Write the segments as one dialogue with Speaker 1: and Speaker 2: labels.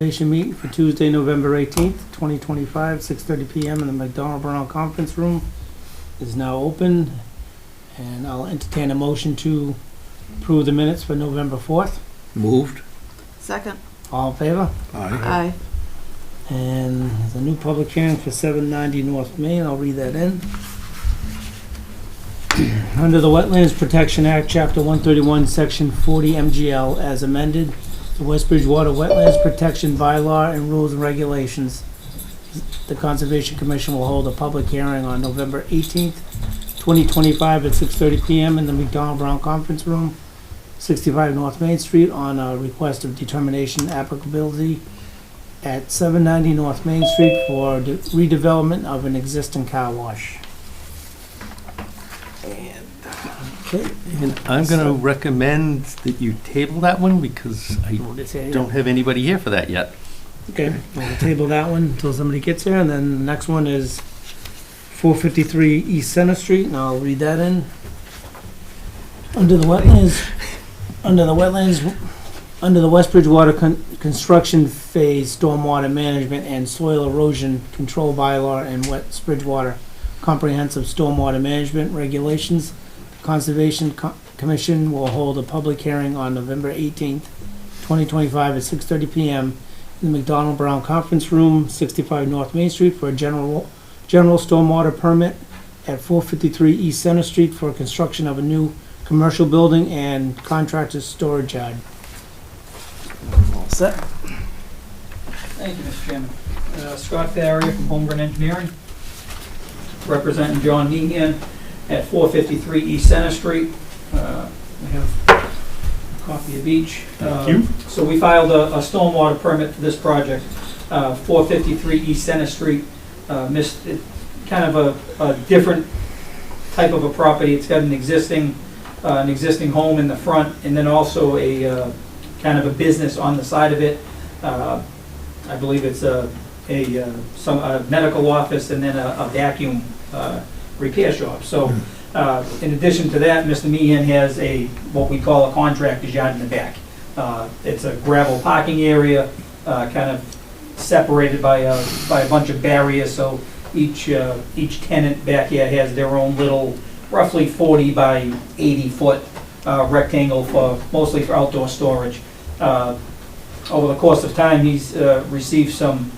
Speaker 1: Meeting for Tuesday, November 18th, 2025, 6:30 PM in the McDonald Brown Conference Room is now open, and I'll entertain a motion to approve the minutes for November 4th.
Speaker 2: Moved.
Speaker 3: Second.
Speaker 1: All in favor?
Speaker 3: Aye.
Speaker 1: And there's a new public hearing for 790 North Main. I'll read that in. Under the Wetlands Protection Act, Chapter 131, Section 40 MGL, as amended, the West Bridgewater Wetlands Protection Bylaw and Rules and Regulations, the Conservation Commission will hold a public hearing on November 18th, 2025 at 6:30 PM in the McDonald Brown Conference Room, 65 North Main Street, on a request of determination applicability at 790 North Main Street for redevelopment of an existing car wash. Okay.
Speaker 2: And I'm going to recommend that you table that one because I don't have anybody here for that yet.
Speaker 1: Okay, we'll table that one until somebody gets here, and then the next one is 453 East Center Street, and I'll read that in. Under the West Bridgewater Construction Phase Stormwater Management and Soil Erosion Control Bylaw and West Bridgewater Comprehensive Stormwater Management Regulations, the Conservation Commission will hold a public hearing on November 18th, 2025 at 6:30 PM in the McDonald Brown Conference Room, 65 North Main Street, for a general stormwater permit at 453 East Center Street for construction of a new commercial building and contractor's storage yard. All set?
Speaker 4: Thank you, Mr. Chairman. Scott Farrier from Holmgren Engineering, representing John Meehan at 453 East Center Street. We have a copy of each.
Speaker 2: Thank you.
Speaker 4: So we filed a stormwater permit for this project, 453 East Center Street. Kind of a different type of a property. It's got an existing home in the front, and then also a kind of a business on the side of it. I believe it's a medical office and then a vacuum repair shop. So in addition to that, Mr. Meehan has what we call a contractor's yard in the back. It's a gravel parking area, kind of separated by a bunch of barriers. So each tenant back here has their own little, roughly 40 by 80 foot rectangle mostly for outdoor storage. Over the course of time, he's received some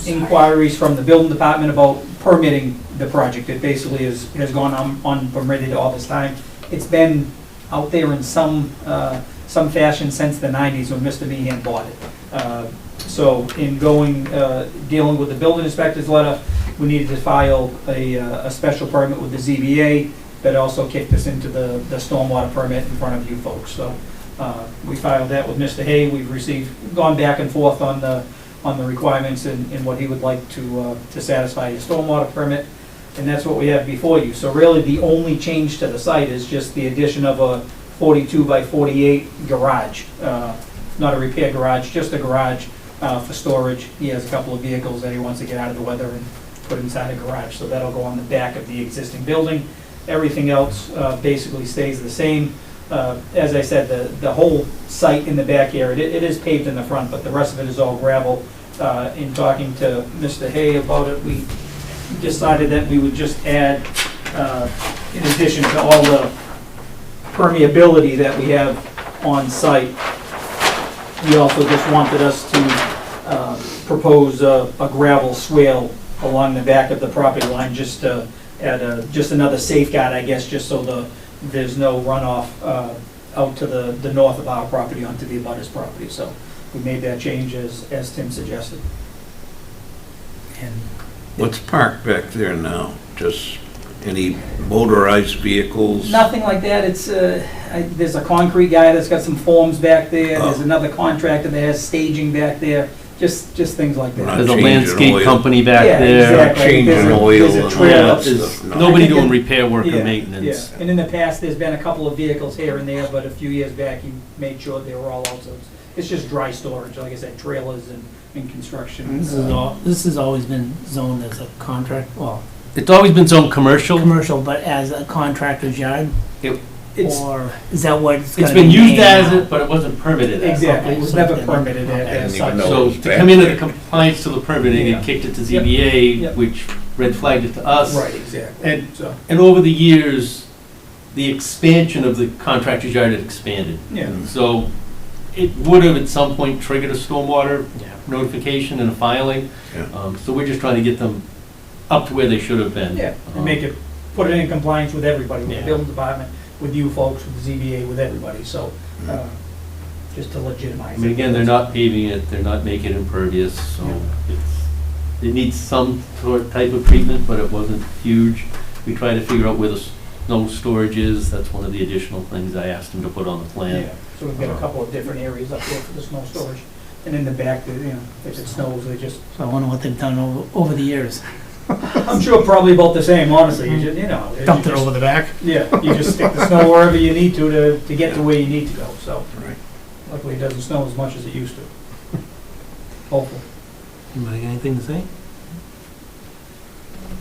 Speaker 4: inquiries from the building department about permitting the project. It basically has gone unpermitted all this time. It's been out there in some fashion since the 90s when Mr. Meehan bought it. So in dealing with the building inspector's letter, we needed to file a special permit with the ZBA that also kicked us into the stormwater permit in front of you folks. So we filed that with Mr. Hay. We've gone back and forth on the requirements and what he would like to satisfy his stormwater permit, and that's what we have before you. So really, the only change to the site is just the addition of a 42 by 48 garage, not a repair garage, just a garage for storage. He has a couple of vehicles that he wants to get out of the weather and put inside a garage, so that'll go on the back of the existing building. Everything else basically stays the same. As I said, the whole site in the back area, it is paved in the front, but the rest of it is all gravel. In talking to Mr. Hay about it, we decided that we would just add, in addition to all the permeability that we have on site, he also just wanted us to propose a gravel swale along the back of the property line, just to add just another safeguard, I guess, just so there's no runoff out to the north of our property onto the abutter's property. So we made that change as Tim suggested.
Speaker 1: And
Speaker 2: What's parked back there now? Just any motorized vehicles?
Speaker 4: Nothing like that. It's there's a concrete guy that's got some forms back there. There's another contractor that has staging back there. Just things like that.
Speaker 2: Right.
Speaker 5: There's a
Speaker 2: Changing
Speaker 5: landscape
Speaker 2: oil.
Speaker 5: company back
Speaker 4: Yeah,
Speaker 5: there.
Speaker 4: exactly.
Speaker 2: Changing oil
Speaker 4: There's a
Speaker 2: and
Speaker 4: trailer.
Speaker 2: all that
Speaker 5: There's
Speaker 2: stuff. No.
Speaker 5: nobody
Speaker 4: I think
Speaker 5: doing repair work
Speaker 4: Yeah,
Speaker 5: or maintenance.
Speaker 4: Yeah, and in the past, there's been a couple of vehicles here and there, but a few years back, he made sure they were all out. So it's just dry storage, like I said, trailers and construction.
Speaker 1: this has always been zoned as a contract, well,
Speaker 5: It's always been zoned commercial.
Speaker 1: commercial, but as a contractor's yard.
Speaker 4: It's,
Speaker 1: Or is that what it's
Speaker 2: It's
Speaker 1: gonna
Speaker 2: been
Speaker 1: be
Speaker 2: used
Speaker 1: named
Speaker 2: as
Speaker 1: now?
Speaker 2: it, but it wasn't permitted as.
Speaker 4: exactly, it was
Speaker 1: so
Speaker 4: never
Speaker 1: then-
Speaker 4: permitted
Speaker 1: okay.
Speaker 4: as
Speaker 3: didn't
Speaker 4: such.
Speaker 3: even know.
Speaker 2: So
Speaker 3: it was
Speaker 2: to come into the
Speaker 3: back.
Speaker 2: compliance to the permitting,
Speaker 4: Yeah.
Speaker 2: it kicked it to
Speaker 4: Yep.
Speaker 2: ZBA,
Speaker 4: Yep.
Speaker 2: which red flagged it to us.
Speaker 4: Right, exactly.
Speaker 2: And,
Speaker 4: So,
Speaker 2: and over the years, the expansion of the contractor's yard had expanded.
Speaker 4: yeah,
Speaker 2: So it would have at some point triggered a stormwater
Speaker 1: Yeah.
Speaker 2: notification and a filing.
Speaker 3: Yeah.
Speaker 2: So we're just trying to get them up to where they should have been.
Speaker 4: yeah, and make it, put it in compliance with everybody, with the
Speaker 2: Yeah.
Speaker 4: building department, with you folks, with the ZBA, with everybody, so, just to legitimize
Speaker 2: I
Speaker 4: it.
Speaker 2: mean, again, they're not paving it, they're not making it impervious, so it needs some sort type of treatment, but it wasn't huge. We tried to figure out where the snow storage is, that's one of the additional things I asked them to put on the plan.
Speaker 4: Yeah, so we've got a couple of different areas up there for the snow storage, and in the back, if it snows, they just,
Speaker 1: So I wonder what they've done over the years.
Speaker 4: I'm sure probably about the same, honestly, you just, you
Speaker 1: Dumped it
Speaker 4: just-
Speaker 1: over the back.
Speaker 4: Yeah, you just stick the snow wherever you need to get to where you need to go, so.
Speaker 3: Right.
Speaker 4: Luckily, it doesn't snow as much as it used to. Hopefully.
Speaker 1: Anybody got anything to say?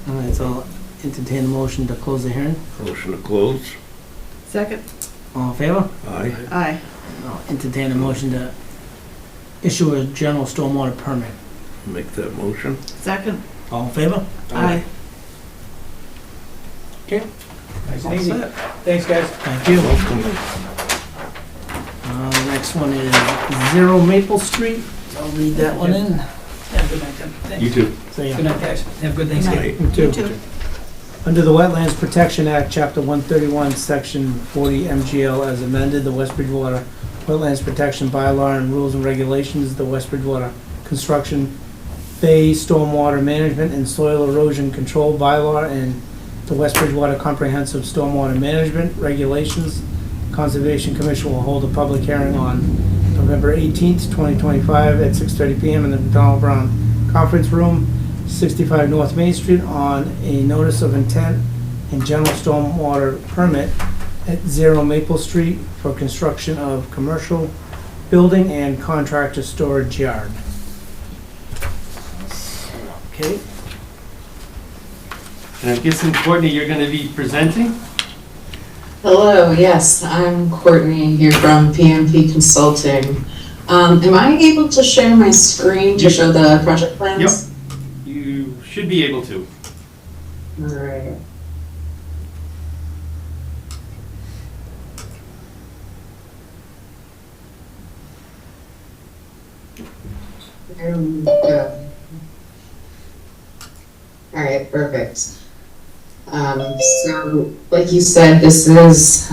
Speaker 1: All right, so I'll entertain a motion to close the hearing.
Speaker 3: Motion to close.
Speaker 5: Second?
Speaker 1: All in favor?
Speaker 3: Aye.
Speaker 5: Aye.
Speaker 1: I'll entertain a motion to issue a general stormwater permit.
Speaker 3: Make that motion.
Speaker 5: Second?
Speaker 1: All in favor?
Speaker 5: Aye.
Speaker 4: Nice and easy. Thanks, guys.
Speaker 1: Thank you.
Speaker 3: Welcome.
Speaker 1: The next one is 0 Maple Street. I'll read that one in.
Speaker 4: Have a good night, Tim. Thanks.
Speaker 2: You too.
Speaker 1: So, yeah.
Speaker 4: Good night, guys. Have a good Thanksgiving.
Speaker 3: Aye.
Speaker 1: You
Speaker 5: You
Speaker 1: too.
Speaker 5: too.
Speaker 1: Under the Wetlands Protection Act, Chapter 131, Section 40 MGL as amended, the West Bridgewater Wetlands Protection Bylaw and Rules and Regulations, the West Bridgewater Construction Phase Stormwater Management and Soil Erosion Control Bylaw, and the West Bridgewater Comprehensive Stormwater Management Regulations. Conservation Commission will hold a public hearing on November 18th, 2025 at 6:30 PM in the McDonald Brown Conference Room, 65 North Main Street, on a notice of intent and general stormwater permit at 0 Maple Street for construction of commercial building and contractor storage yard. Okay,
Speaker 2: And I'm guessing, Courtney, you're gonna be presenting?
Speaker 6: Hello, yes, I'm Courtney here from PMP Consulting. Am I able to share my screen to show the project plans?
Speaker 2: You should be able to.
Speaker 6: Alright. There we go. Alright, perfect. So, like you said, this is,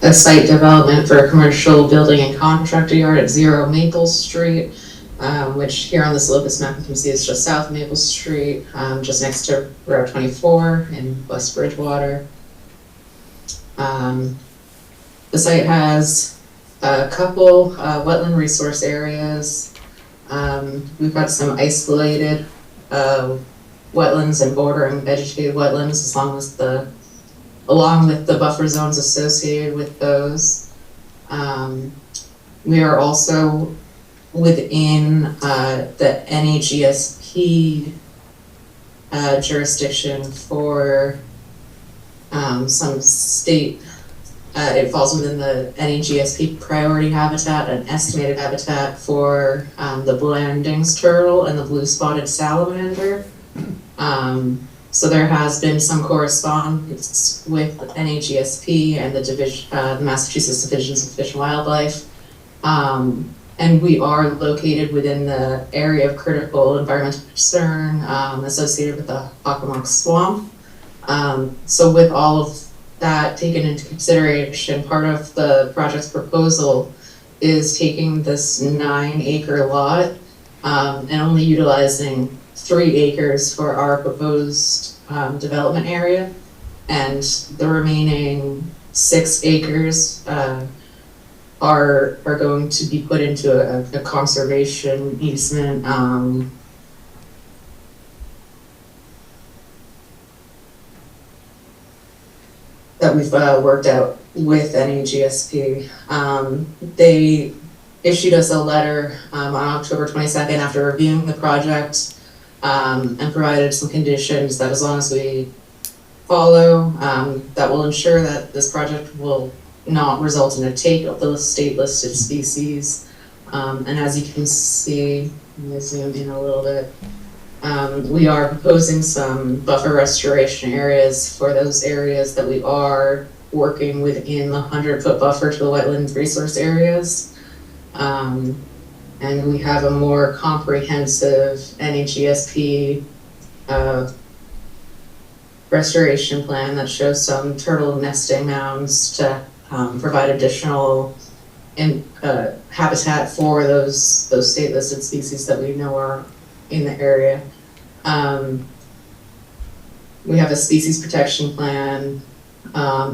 Speaker 6: a site development for a commercial building and contractor yard at 0 Maple Street, which here on this locus map you can see is just south Maple Street, just next to Route 24 in West Bridgewater. The site has a couple wetland resource areas. We've got some isolated wetlands and bordering vegetated wetlands along with the buffer zones associated with those. We are also within the NAGSP jurisdiction for some state, it falls within the NAGSP priority habitat and estimated habitat for the Blandings turtle and the blue spotted salamander. So there has been some correspondence with NAGSP and the Massachusetts Divisions of Fish and Wildlife. And we are located within the area of critical environmental concern associated with the Hockomock Swamp. So with all of that taken into consideration, part of the project's proposal is taking this 9-acre lot and only utilizing 3 acres for our proposed development area, and the remaining 6 acres are going to be put into a conservation easement. That we've worked out with NAGSP. They issued us a letter on October 22nd after reviewing the project and provided some conditions that as long as we follow, that will ensure that this project will not result in a take of the state listed species. And as you can see, let me zoom in a little bit. We are proposing some buffer restoration areas for those areas that we are working within the 100-foot buffer to the wetland resource areas. And we have a more comprehensive NHESP restoration plan that shows some turtle nesting mounds to provide additional habitat for those state listed species that we know are in the area. We have a species protection plan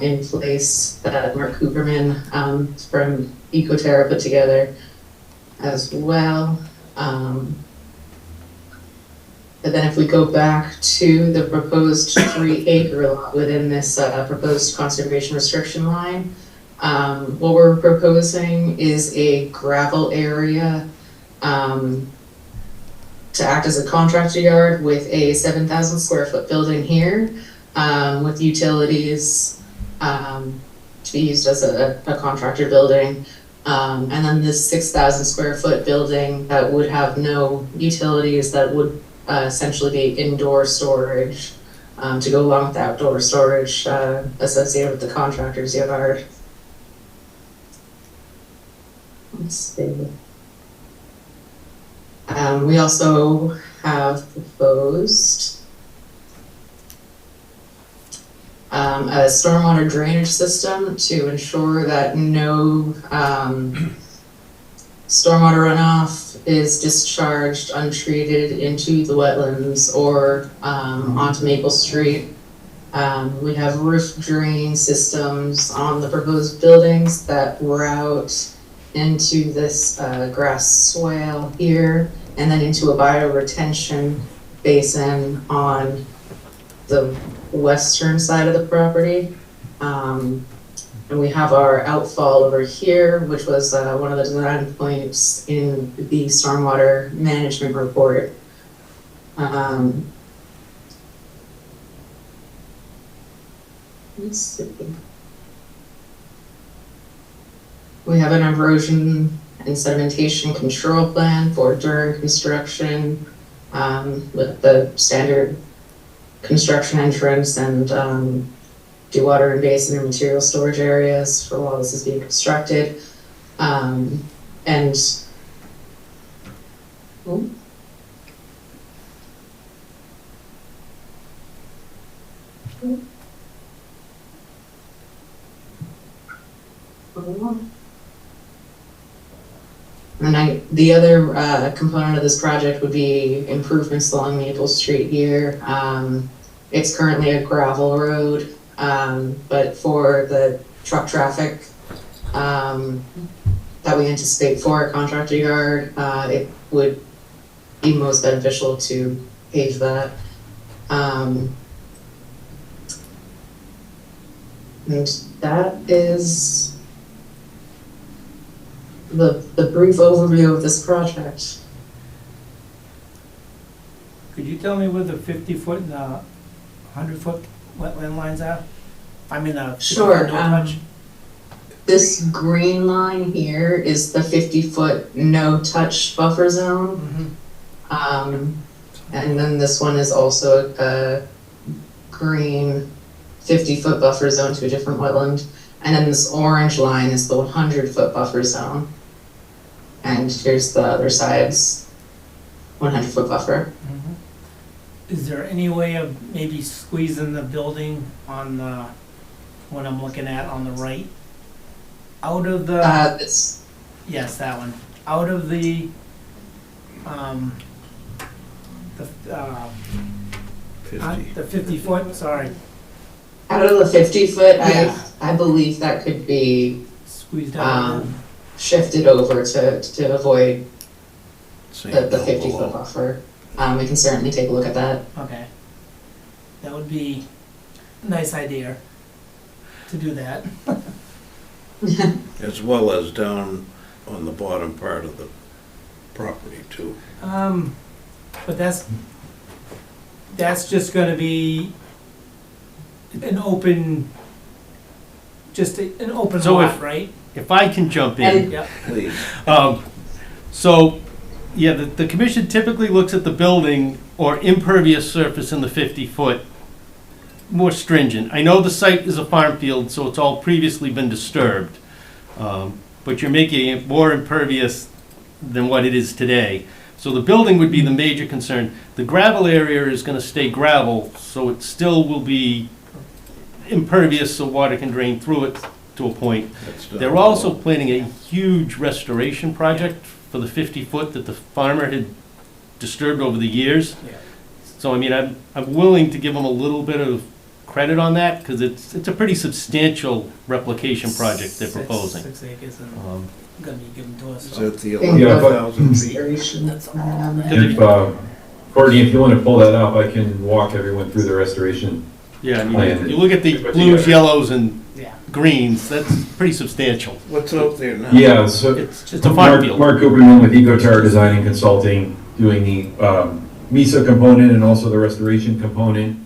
Speaker 6: in place that Mark Cooperman from Ecoterra put together as well. But then if we go back to the proposed 3-acre lot within this proposed conservation restriction line, what we're proposing is a gravel area to act as a contractor yard with a 7,000 square foot building here, with utilities to be used as a contractor building. And then this 6,000 square foot building that would have no utilities, that would essentially be indoor storage to go along with the outdoor storage associated with the contractor's yard. Let's see. We also have proposed a stormwater drainage system to ensure that no stormwater runoff is discharged untreated into the wetlands or onto Maple Street. We have roof drain systems on the proposed buildings that route into this grass swale here, and then into a bioretention basin on the western side of the property. And we have our outfall over here, which was one of the design points in the stormwater management report. Let's see. We have an erosion and sedimentation control plan for during construction, with the standard construction entrance and dewater and basin and material storage areas for while this is being constructed. And the other component of this project would be improvements along Maple Street here. It's currently a gravel road, but for the truck traffic that we anticipate for a contractor yard, it would be most beneficial to pave that. And that is the brief overview of this project.
Speaker 1: Could you tell me where the 50-foot and 100-foot wetland lines are? I mean,
Speaker 6: Sure.
Speaker 1: no touch.
Speaker 6: This green line here is the 50-foot no-touch buffer zone.
Speaker 1: Mhm.
Speaker 6: And then this one is also a green 50-foot buffer zone to a different wetland. And then this orange line is the 100-foot buffer zone. And here's the other side's 100-foot buffer.
Speaker 1: Mhm. Is there any way of maybe squeezing the building on the, what I'm looking at on the right, out of the,
Speaker 6: This,
Speaker 1: yes, that one, out of the 50-foot, sorry,
Speaker 6: out of the 50-foot,
Speaker 1: Yeah.
Speaker 6: I believe that could be
Speaker 1: squeezed out.
Speaker 6: shifted over to avoid
Speaker 3: Same
Speaker 6: the
Speaker 3: down
Speaker 6: 50-foot
Speaker 3: below.
Speaker 6: buffer. We can certainly take a look at that.
Speaker 1: Okay. That would be a nice idea to do that.
Speaker 3: As well as down on the bottom part of the property too.
Speaker 1: But that's just gonna be an open, an open
Speaker 2: So
Speaker 1: lot,
Speaker 2: if-
Speaker 1: right?
Speaker 2: If I can jump in.
Speaker 6: And-
Speaker 1: Yep.
Speaker 3: Please.
Speaker 2: So, yeah, the commission typically looks at the building or impervious surface in the 50-foot more stringent. I know the site is a farm field, so it's all previously been disturbed, but you're making it more impervious than what it is today. So the building would be the major concern. The gravel area is gonna stay gravel, so it still will be impervious, so water can drain through it to a point. They're also planning a huge restoration project for the 50-foot that the farmer had disturbed over the years.
Speaker 1: Yeah.
Speaker 2: So, I mean, I'm willing to give them a little bit of credit on that, because it's a pretty substantial replication project they're proposing.
Speaker 1: 6 acres and
Speaker 2: Um,
Speaker 1: gonna be given to us.
Speaker 3: Is
Speaker 1: So.
Speaker 3: that the
Speaker 6: Yeah,
Speaker 5: but-
Speaker 3: 11,000 feet?
Speaker 6: Consideration,
Speaker 1: That's all.
Speaker 5: If, Courtney, if you want to pull that up, I can walk everyone through the restoration.
Speaker 2: Yeah, I mean,
Speaker 5: Plan.
Speaker 2: you look at the
Speaker 5: Put
Speaker 2: blues,
Speaker 5: together.
Speaker 2: yellows, and
Speaker 1: Yeah.
Speaker 2: greens, that's pretty substantial.
Speaker 3: What's out there now?
Speaker 5: Yeah, so
Speaker 2: It's a farm field.
Speaker 5: Mark Cooperman with EcoTar Design and Consulting, doing the MISA component and also the restoration component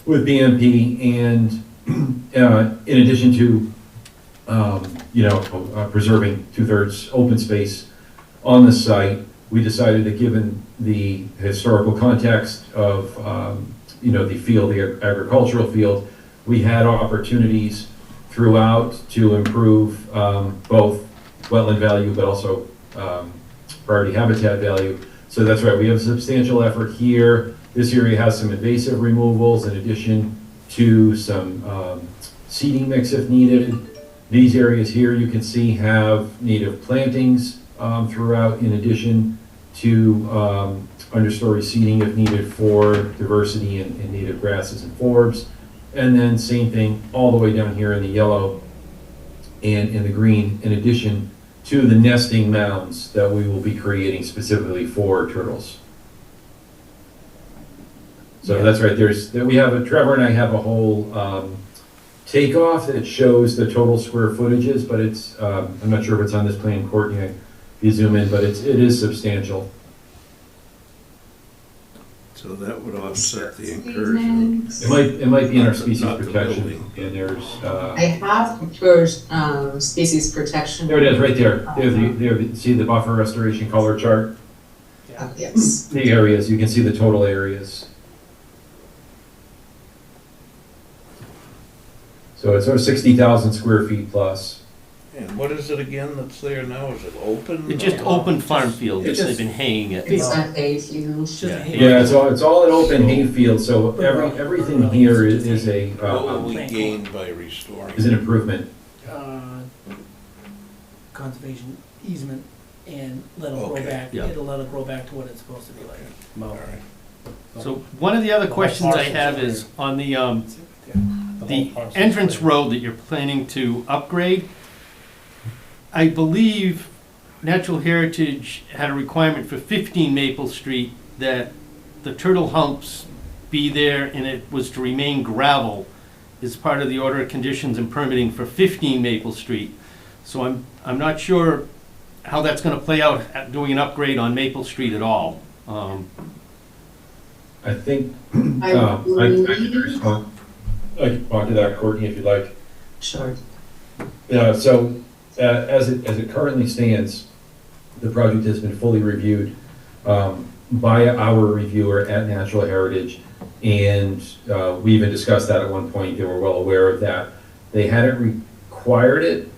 Speaker 5: with BMP, and in addition to, preserving 2/3 open space on the site, we decided that given the historical context of, the field, the agricultural field, we had opportunities throughout to improve both wetland value, but also priority habitat value. So that's right, we have a substantial effort here. This area has some invasive removals in addition to some seeding mix if needed. These areas here, you can see, have native plantings throughout, in addition to understory seeding if needed for diversity in native grasses and forbs. And then same thing all the way down here in the yellow and in the green, in addition to the nesting mounds that we will be creating specifically for turtles. So that's right, Trevor and I have a whole takeoff that shows the total square footages, but it's, I'm not sure if it's on this plan, Courtney, if you zoom in, but it is substantial.
Speaker 3: So that would offset the incursion.
Speaker 5: It might be in our species
Speaker 3: Not the
Speaker 5: protection,
Speaker 3: building.
Speaker 5: and there's,
Speaker 6: I have for species protection.
Speaker 5: there it is, right there. See the buffer restoration color chart?
Speaker 6: Yes.
Speaker 5: The areas, you can see the total areas. So it's over 60,000 square feet plus.
Speaker 3: And what is it again that's there now? Is it open?
Speaker 2: It's just
Speaker 3: or-
Speaker 2: open farm field that
Speaker 1: It's
Speaker 2: they've
Speaker 1: just-
Speaker 2: been haying it.
Speaker 6: It's not a huge.
Speaker 1: It's just a hay-
Speaker 5: Yeah, it's all an open hayfield, so everything here is
Speaker 3: What will we
Speaker 1: Plant
Speaker 3: gain by restoring?
Speaker 5: an improvement.
Speaker 1: Conservation easement and let it grow
Speaker 3: Okay.
Speaker 1: back,
Speaker 2: Yeah.
Speaker 1: it'll let it grow back to what it's supposed to be like.
Speaker 3: All right.
Speaker 2: So one of the other questions I have is on the entrance road that you're planning to upgrade. I believe Natural Heritage had a requirement for 15 Maple Street that the turtle humps be there and it was to remain gravel as part of the order of conditions and permitting for 15 Maple Street. So I'm not sure how that's gonna play out at doing an upgrade on Maple Street at all.
Speaker 5: I think,
Speaker 6: I
Speaker 5: I can
Speaker 6: believe-
Speaker 5: respond. I can respond to that, Courtney, if you'd like.
Speaker 6: Sure.
Speaker 5: So, as it currently stands, the project has been fully reviewed by our reviewer at Natural Heritage, and we even discussed that at one point. They were well aware of that. They hadn't required it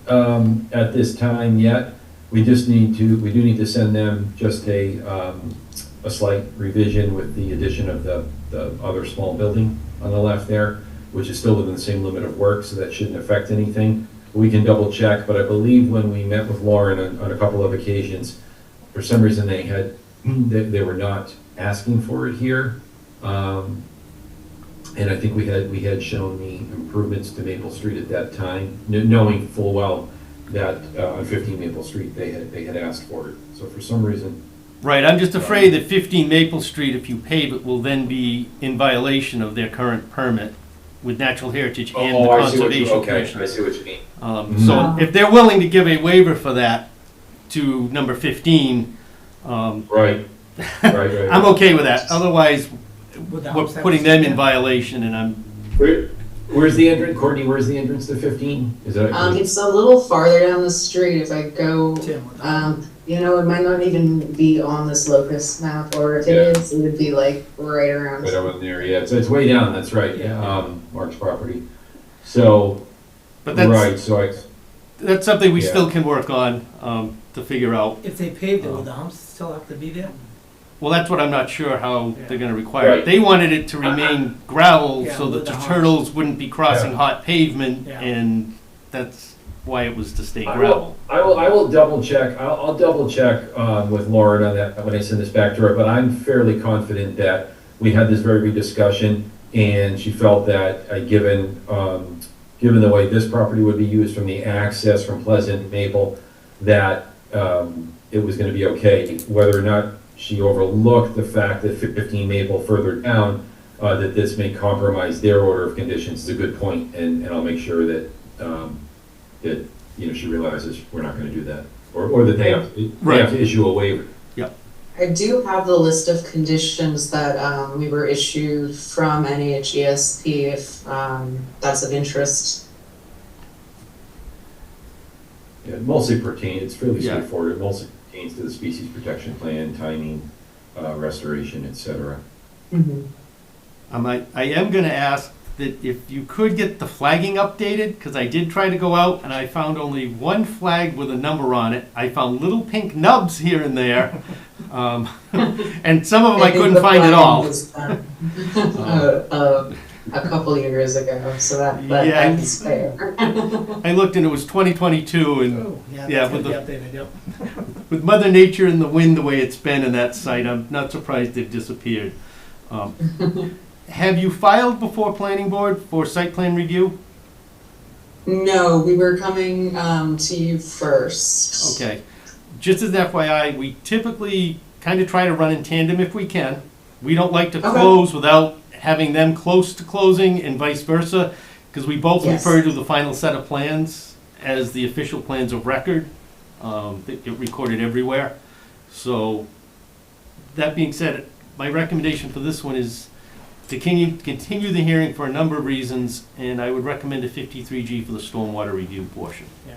Speaker 5: at this time yet. We do need to send them just a slight revision with the addition of the other small building on the left there, which is still within the same limit of work, so that shouldn't affect anything. We can double check, but I believe when we met with Lauren on a couple of occasions, for some reason they were not asking for it here. And I think we had shown the improvements to Maple Street at that time, knowing full well that on 15 Maple Street, they had asked for it. So for some reason,
Speaker 2: Right, I'm just afraid that 15 Maple Street, if you pave it, will then be in violation of their current permit with Natural Heritage and the Conservation Commission.
Speaker 5: I see what you mean.
Speaker 2: So if they're willing to give a waiver for that to number 15,
Speaker 5: Right.
Speaker 2: I'm okay with that. Otherwise,
Speaker 1: With the
Speaker 2: we're
Speaker 1: house that
Speaker 2: putting
Speaker 1: was-
Speaker 2: them in
Speaker 1: yeah.
Speaker 2: violation, and I'm,
Speaker 5: Where's the entrance, Courtney, where's the entrance to 15? Is that?
Speaker 6: It's a little farther down the street if I go,
Speaker 1: Tim,
Speaker 6: you know, it might not even be on this locust map, or if it is, it would be like right around.
Speaker 5: Right over there, yeah, so it's way down, that's right,
Speaker 1: Yeah.
Speaker 5: Mark's property. So,
Speaker 2: But
Speaker 5: right,
Speaker 2: that's,
Speaker 5: so
Speaker 2: that's something we
Speaker 5: Yeah.
Speaker 2: still can work on, to figure out.
Speaker 1: if they paved it, would the humps still have to be there?
Speaker 2: Well, that's what I'm not sure how
Speaker 1: Yeah.
Speaker 2: they're gonna require.
Speaker 5: Right.
Speaker 2: They wanted it to remain gravel
Speaker 1: Yeah,
Speaker 2: so
Speaker 1: with
Speaker 2: that the
Speaker 1: the humps.
Speaker 2: turtles wouldn't be crossing
Speaker 5: Yeah.
Speaker 2: hot pavement,
Speaker 1: Yeah.
Speaker 2: and that's why it was to stay
Speaker 5: I
Speaker 2: gravel.
Speaker 5: will double check, I'll double check, with Lauren on that when I send this back to her, but I'm fairly confident that we had this very good discussion, and she felt that, given the way this property would be used from the access from Pleasant Maple, that, it was gonna be okay, whether or not she overlooked the fact that 15 Maple further down, that this may compromise their order of conditions is a good point, and I'll make sure that, that, you know, she realizes we're not gonna do that, or that they have to issue a waiver.
Speaker 6: I do have the list of conditions that, we were issued from NHESP if, that's of interest.
Speaker 5: Yeah, it mostly it's fairly
Speaker 2: Yeah.
Speaker 5: straightforward, it mostly pertains to the species protection plan, timing, restoration, et cetera.
Speaker 2: I am gonna ask that if you could get the flagging updated, because I did try to go out and I found only one flag with a number on it. I found little pink nubs here and there, and some of them I couldn't find at all.
Speaker 6: A couple years ago, so that
Speaker 2: Yeah.
Speaker 6: is fair.
Speaker 2: I looked and it was 2022, and
Speaker 1: Oh, yeah,
Speaker 2: Yeah,
Speaker 1: that's
Speaker 2: with
Speaker 1: gonna be updated, yep.
Speaker 2: with Mother Nature and the wind the way it's been in that site, I'm not surprised they've disappeared. Have you filed before planning board for site plan review?
Speaker 6: No, we were coming, to you first.
Speaker 2: Okay. Just as an FYI, we typically kind of try to run in tandem if we can. We don't like to
Speaker 6: Okay.
Speaker 2: close without having them close to closing and vice versa, because we both
Speaker 6: Yes.
Speaker 2: refer to the final set of plans as the official plans of record. They get recorded everywhere. So, that being said, my recommendation for this one is to continue the hearing for a number of reasons, and I would recommend a 53G for the stormwater review portion.
Speaker 1: Yeah.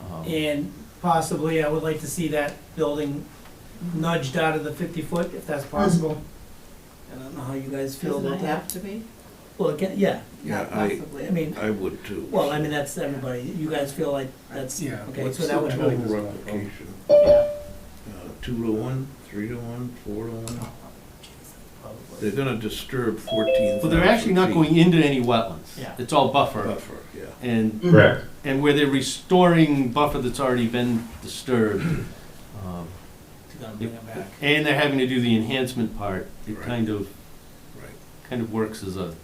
Speaker 2: Um,
Speaker 1: And possibly, I would like to see that building nudged out of the 50-foot, if that's possible. I don't know how you guys feel about that.
Speaker 7: to be?
Speaker 1: Well, again, yeah,
Speaker 3: Yeah,
Speaker 1: possibly, I mean,
Speaker 3: I would too.
Speaker 1: well, I mean, that's everybody, you guys feel like that's,
Speaker 8: Yeah,
Speaker 1: okay,
Speaker 3: What's
Speaker 1: so
Speaker 3: the
Speaker 1: that would
Speaker 3: total
Speaker 1: help.
Speaker 3: replication?
Speaker 1: Yeah.
Speaker 3: 2-to-1, 3-to-1, 4-to-1?
Speaker 1: Probably.
Speaker 3: They're gonna disturb 14,000
Speaker 2: But they're actually not
Speaker 3: feet.
Speaker 2: going into any wetlands.
Speaker 1: Yeah.
Speaker 2: It's all buffer.
Speaker 3: Buffer, yeah.
Speaker 2: And,
Speaker 5: Correct.
Speaker 2: and where they're restoring buffer that's already been disturbed.
Speaker 1: It's gonna bring it back.
Speaker 2: And they're having to do the enhancement part. It
Speaker 3: Right.
Speaker 2: kind of
Speaker 3: Right.
Speaker 2: works as a,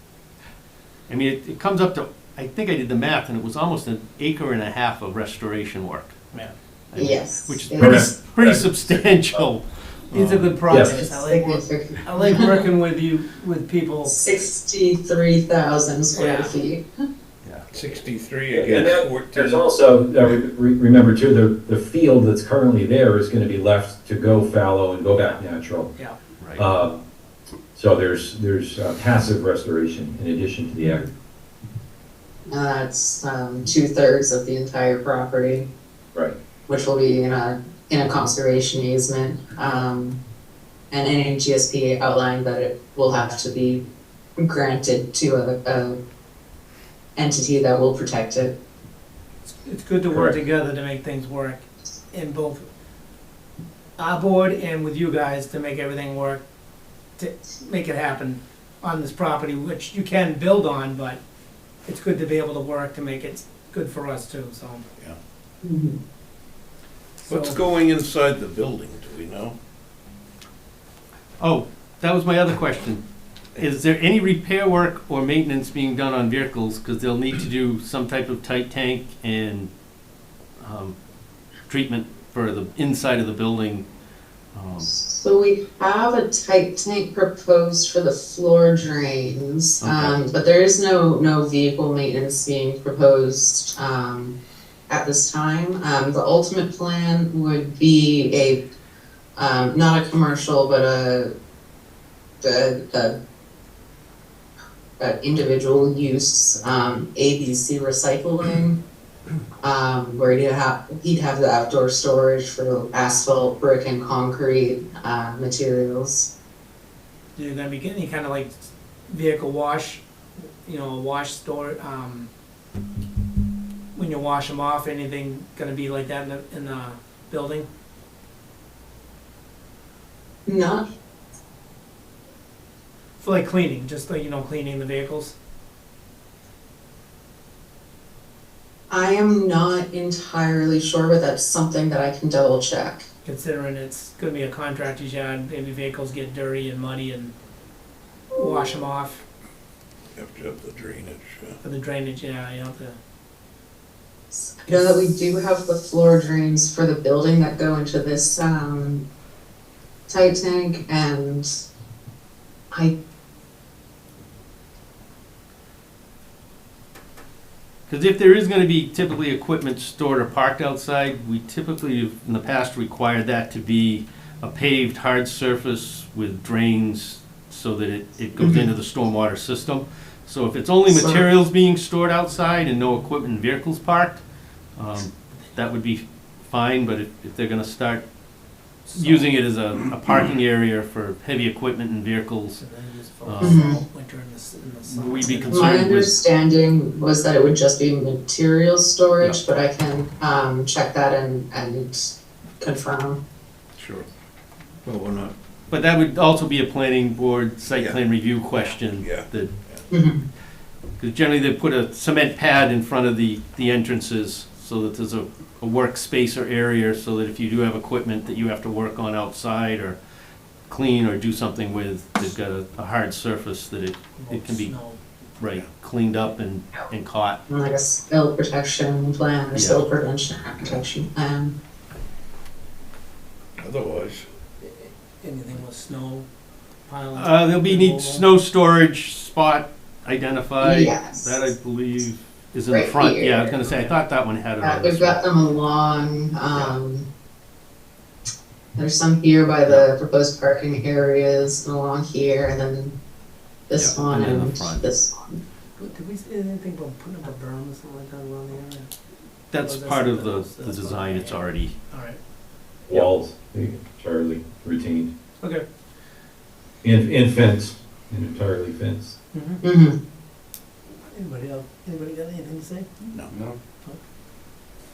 Speaker 2: I mean, it comes up to, I think I did the math, and it was almost an acre and a half of restoration work.
Speaker 1: Yeah.
Speaker 2: I mean,
Speaker 6: Yes.
Speaker 2: Which is
Speaker 6: it
Speaker 2: pretty,
Speaker 6: is
Speaker 2: pretty substantial.
Speaker 1: It's a good project, I like,
Speaker 6: significant.
Speaker 1: I like working with you, with people.
Speaker 6: 63,000 square
Speaker 1: Yeah.
Speaker 6: feet.
Speaker 3: 63
Speaker 5: And
Speaker 3: against
Speaker 5: then
Speaker 3: 14.
Speaker 5: there's also, remember too, the field that's currently there is gonna be left to go fallow and go back natural.
Speaker 1: Yeah.
Speaker 2: Right.
Speaker 5: So there's passive restoration in addition to the active.
Speaker 6: That's 2/3 of the entire property,
Speaker 5: Right.
Speaker 6: which will be in a conservation easement. And NHGSP outlined that it will have to be granted to a entity that will protect it.
Speaker 1: It's good to work
Speaker 5: Correct.
Speaker 1: together to make things work in both our board and with you guys to make everything work, to make it happen on this property, which you can build on, but it's good to be able to work to make it good for us too, so.
Speaker 3: What's
Speaker 1: So-
Speaker 3: going inside the building, do we know?
Speaker 2: Oh, that was my other question. Is there any repair work or maintenance being done on vehicles? Because they'll need to do some type of tight tank and treatment for the inside of the building.
Speaker 6: So we have a tight tank proposed for the floor drains,
Speaker 2: Okay.
Speaker 6: but there is no vehicle maintenance being proposed at this time. The ultimate plan would be not a commercial, but a individual use, ABC recycling, where he'd have the outdoor storage for asphalt, brick, and concrete materials.
Speaker 1: You're gonna be getting any kind of like vehicle wash, wash store, when you wash them off, anything gonna be like that in the building?
Speaker 6: Not,
Speaker 1: For like cleaning, just like, cleaning the vehicles?
Speaker 6: I am not entirely sure, but that's something that I can double check.
Speaker 1: Considering it's gonna be a contractor's yard, maybe vehicles get dirty and muddy and wash them off
Speaker 3: You have to have the drainage,
Speaker 1: for the drainage, yeah, you have to.
Speaker 6: I know that we do have the floor drains for the building that go into this, tight tank, and I,
Speaker 2: Because if there is gonna be typically equipment stored or parked outside, we typically, in the past, required that to be a paved hard surface with drains so that it goes into the stormwater system. So if it's only
Speaker 6: So-
Speaker 2: materials being stored outside and no equipment and vehicles parked, that would be fine, but if they're gonna start using it as a parking area for heavy equipment and vehicles,
Speaker 1: And then just for
Speaker 6: Mhm.
Speaker 1: winter in the summer.
Speaker 2: we'd be
Speaker 6: my
Speaker 2: concerned with,
Speaker 6: understanding was that it would just be material storage, but I can, check that and confirm.
Speaker 3: sure. Well, we're not,
Speaker 2: but that would also be a planning board site
Speaker 3: Yeah.
Speaker 2: plan review question.
Speaker 3: Yeah.
Speaker 2: That,
Speaker 6: Mhm.
Speaker 2: because generally they put a cement pad in front of the entrances so that there's a workspace or area, so that if you do have equipment that you have to work on outside or clean or do something with, they've got a hard surface that it can be,
Speaker 1: Snow.
Speaker 2: right, cleaned up and caught.
Speaker 6: And like a spill protection plan or
Speaker 2: Yeah.
Speaker 6: spill prevention protection plan.
Speaker 3: otherwise,
Speaker 1: Anything with snow piling.
Speaker 2: There'll be need snow storage spot identified.
Speaker 6: Yes.
Speaker 2: That I believe is in the
Speaker 6: Right
Speaker 2: front.
Speaker 6: here.
Speaker 2: Yeah, I was gonna say, I thought that one had it on
Speaker 6: We've
Speaker 2: this
Speaker 6: got
Speaker 2: one.
Speaker 6: them along, there's some here by the proposed parking areas and along here, and then this
Speaker 2: Yeah,
Speaker 6: one
Speaker 2: and then the
Speaker 6: and
Speaker 2: front.
Speaker 6: this one.
Speaker 1: Did we say anything about putting up a berm or something like that around the area?
Speaker 2: That's
Speaker 1: Or that's
Speaker 2: part of
Speaker 1: something
Speaker 2: the
Speaker 1: else? That's
Speaker 2: design,
Speaker 1: fine,
Speaker 2: it's
Speaker 1: yeah.
Speaker 2: already,
Speaker 1: Alright,
Speaker 5: Walls, entirely retained,
Speaker 1: okay.
Speaker 5: and fence, entirely fenced.
Speaker 1: Mm-hmm.
Speaker 6: Mm-hmm.
Speaker 1: Anybody got anything to say?
Speaker 3: no.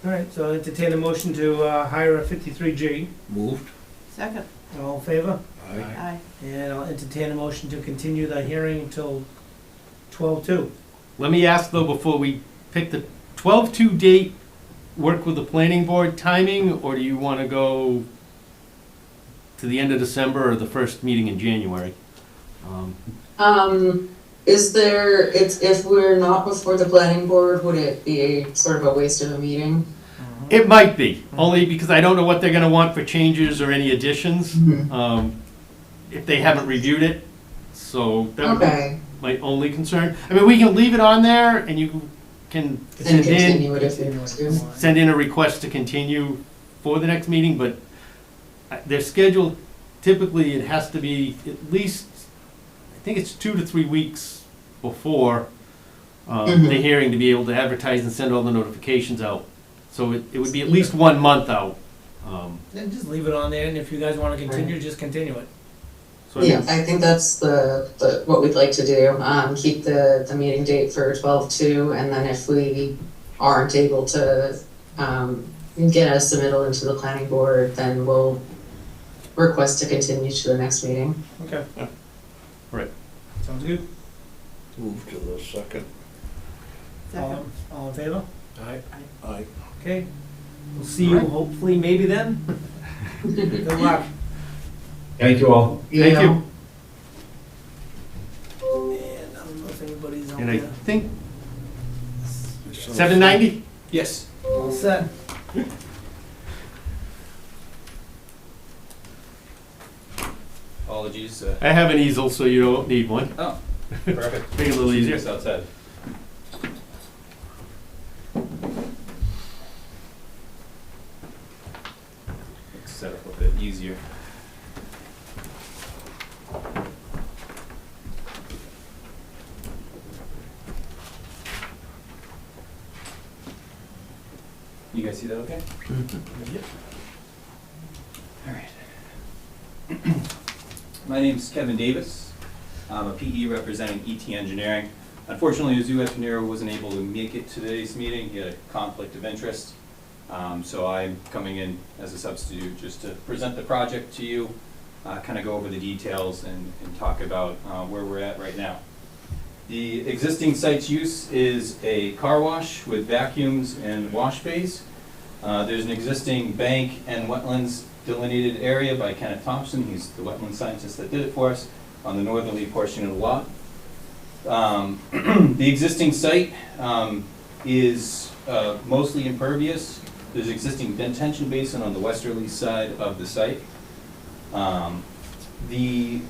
Speaker 1: Alright, so I'll entertain a motion to hire a 53G.
Speaker 3: Moved?
Speaker 7: Second.
Speaker 1: All in favor?
Speaker 3: Aye.
Speaker 7: Aye.
Speaker 1: And I'll entertain a motion to continue the hearing until 12/2.
Speaker 2: let me ask though, before we pick the 12/2 date, work with the planning board timing, or do you wanna go to the end of December or the first meeting in January?
Speaker 6: Is there, if we're not before the planning board, would it be sort of a waste of a meeting?
Speaker 2: It might be, only because I don't know what they're gonna want for changes or any additions, if they haven't reviewed it, so that would be
Speaker 6: Okay,
Speaker 2: my only concern. I mean, we can leave it on there and you can
Speaker 6: and
Speaker 2: send in,
Speaker 6: continue it if you want to.
Speaker 2: send in a request to continue for the next meeting, but their schedule, typically it has to be at least, I think it's 2 to 3 weeks before the hearing to be able to advertise and send all the notifications out. So it would be at least 1 month out.
Speaker 1: Then just leave it on there, and if you guys wanna continue, just continue it.
Speaker 2: So
Speaker 6: Yeah, I think that's the what we'd like to do, keep the meeting date for 12/2, and then if we aren't able to, get a submittal into the planning board, then we'll request to continue to the next meeting.
Speaker 1: Okay.
Speaker 3: Yeah.
Speaker 2: Right.
Speaker 1: Sounds good.
Speaker 3: Move to the second.
Speaker 7: Second.
Speaker 1: All in favor?
Speaker 3: Aye.
Speaker 1: Okay. We'll see you hopefully maybe then. Good luck.
Speaker 5: Thank you all.
Speaker 2: Thank you.
Speaker 1: And I don't know if anybody's on
Speaker 2: And I
Speaker 1: there.
Speaker 2: think 790?
Speaker 1: Yes. All set.
Speaker 8: Apologies.
Speaker 2: I have an easel, so you don't need one.
Speaker 8: Oh, perfect.
Speaker 2: Make it a little easier.
Speaker 8: Just outside. Set up a bit easier. guys see that okay? All right. My name's Kevin Davis. I'm a PE representing ET Engineering. Unfortunately, Azu Engineer wasn't able to make it to today's meeting. He had a conflict of interest. So I'm coming in as a substitute just to present the project to you, kind of go over the details and talk about where we're at right now. The existing site's use is a car wash with vacuums and wash bays. There's an existing bank and wetlands delineated area by Kenneth Thompson. He's the wetland scientist that did it for us on the northerly portion of the lot. The existing site is mostly impervious. There's existing detention basin on the westerly side of the site. The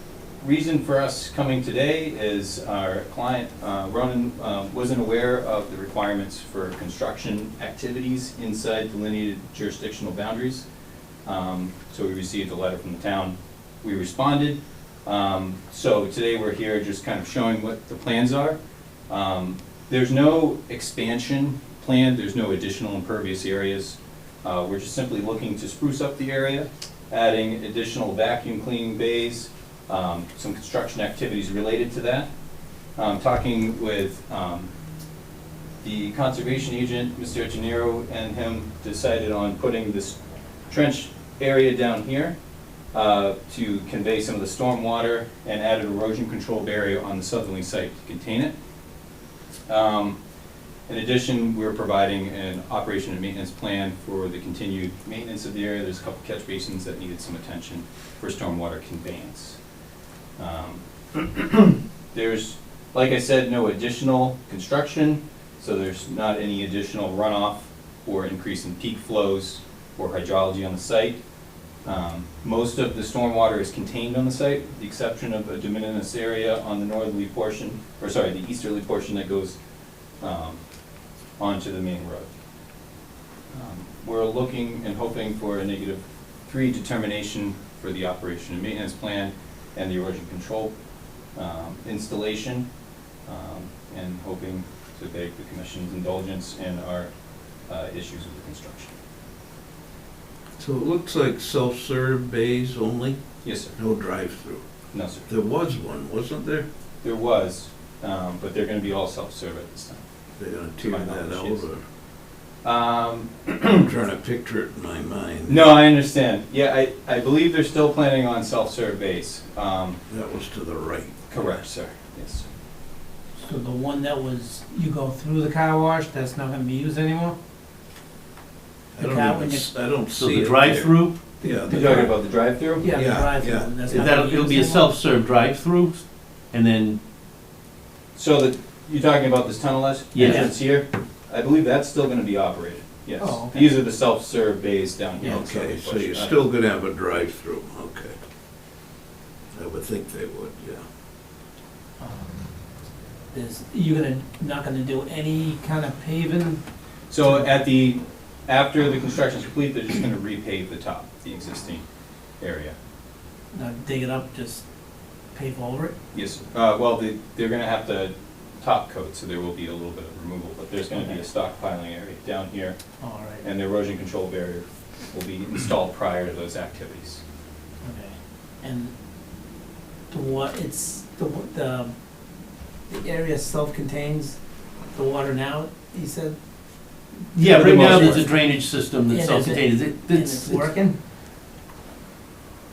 Speaker 8: reason for us coming today is our client, Ronan, wasn't aware of the requirements for construction activities inside delineated jurisdictional boundaries. So we received a letter from the town. We responded. So today we're here just kind of showing what the plans are. There's no expansion planned. There's no additional impervious areas. We're just simply looking to spruce up the area, adding additional vacuum cleaning bays, some construction activities related to that. Talking with the conservation agent, Mr. Gennaro, and him decided on putting this trench area down here to convey some of the storm water and added erosion control barrier on the southerly site to contain it. In addition, we're providing an operation and maintenance plan for the continued maintenance of the area. There's a couple catch basins that needed some attention for stormwater conveyance. There's, like I said, no additional construction, so there's not any additional runoff or increase in peak flows or hydrology on the site. Most of the stormwater is contained on the site, with the exception of a de minimis area on the northerly portion, or sorry, the easterly portion that goes onto the main road. We're looking and hoping for a -3 determination for the operation and maintenance plan and the erosion control installation, and hoping to beg the Commission's indulgence in our issues with the construction.
Speaker 3: So it looks like self-serve bays only,
Speaker 8: Yes, sir.
Speaker 3: no drive-through.
Speaker 8: No, sir.
Speaker 3: There was one, wasn't there?
Speaker 8: There was, but they're gonna be all self-serve at this time.
Speaker 3: They're gonna
Speaker 8: To
Speaker 3: tear
Speaker 8: my
Speaker 3: that out,
Speaker 8: knowledge, yes.
Speaker 3: or, I'm trying to picture it in my mind.
Speaker 8: No, I understand. Yeah, I believe they're still planning on self-serve base.
Speaker 3: That was to the right.
Speaker 8: Correct, sir. Yes.
Speaker 1: So the one that was, you go through the car wash, that's not gonna be used anymore?
Speaker 3: I
Speaker 1: The
Speaker 3: don't
Speaker 1: car
Speaker 3: even,
Speaker 1: when you-
Speaker 3: I don't
Speaker 2: So
Speaker 3: see
Speaker 2: the
Speaker 3: it
Speaker 2: drive-through,
Speaker 3: there. Yeah,
Speaker 8: You're talking about the drive-through?
Speaker 1: Yeah, the
Speaker 3: Yeah,
Speaker 1: drive-through,
Speaker 3: yeah.
Speaker 1: that's not gonna be
Speaker 2: it'll be a
Speaker 1: used anymore?
Speaker 2: self-serve drive-through, and then,
Speaker 8: So that, you're talking about this tunnel
Speaker 2: Yeah.
Speaker 8: entrance here? I believe that's still gonna be operated, yes.
Speaker 1: Oh, okay.
Speaker 8: These are the self-serve bays down here.
Speaker 3: okay, so you're still gonna have a drive-through, okay. I would think they would, yeah.
Speaker 1: You're not gonna do any kind of paving?
Speaker 8: So after the construction's complete, they're just gonna repave the top, the existing area.
Speaker 1: Not dig it up, just pave over it?
Speaker 8: Yes, well, they're gonna have to top coat, so there will be a little bit of removal, but there's gonna be a stockpiling area down here,
Speaker 1: All right,
Speaker 8: and the erosion control barrier will be installed prior to those activities.
Speaker 1: okay. And the area self-contains the water now, he said?
Speaker 2: yeah,
Speaker 8: For the
Speaker 2: right now
Speaker 8: most
Speaker 2: there's
Speaker 8: part.
Speaker 2: a drainage system
Speaker 1: And
Speaker 2: that's
Speaker 1: is
Speaker 2: self-contained.
Speaker 1: And it's working?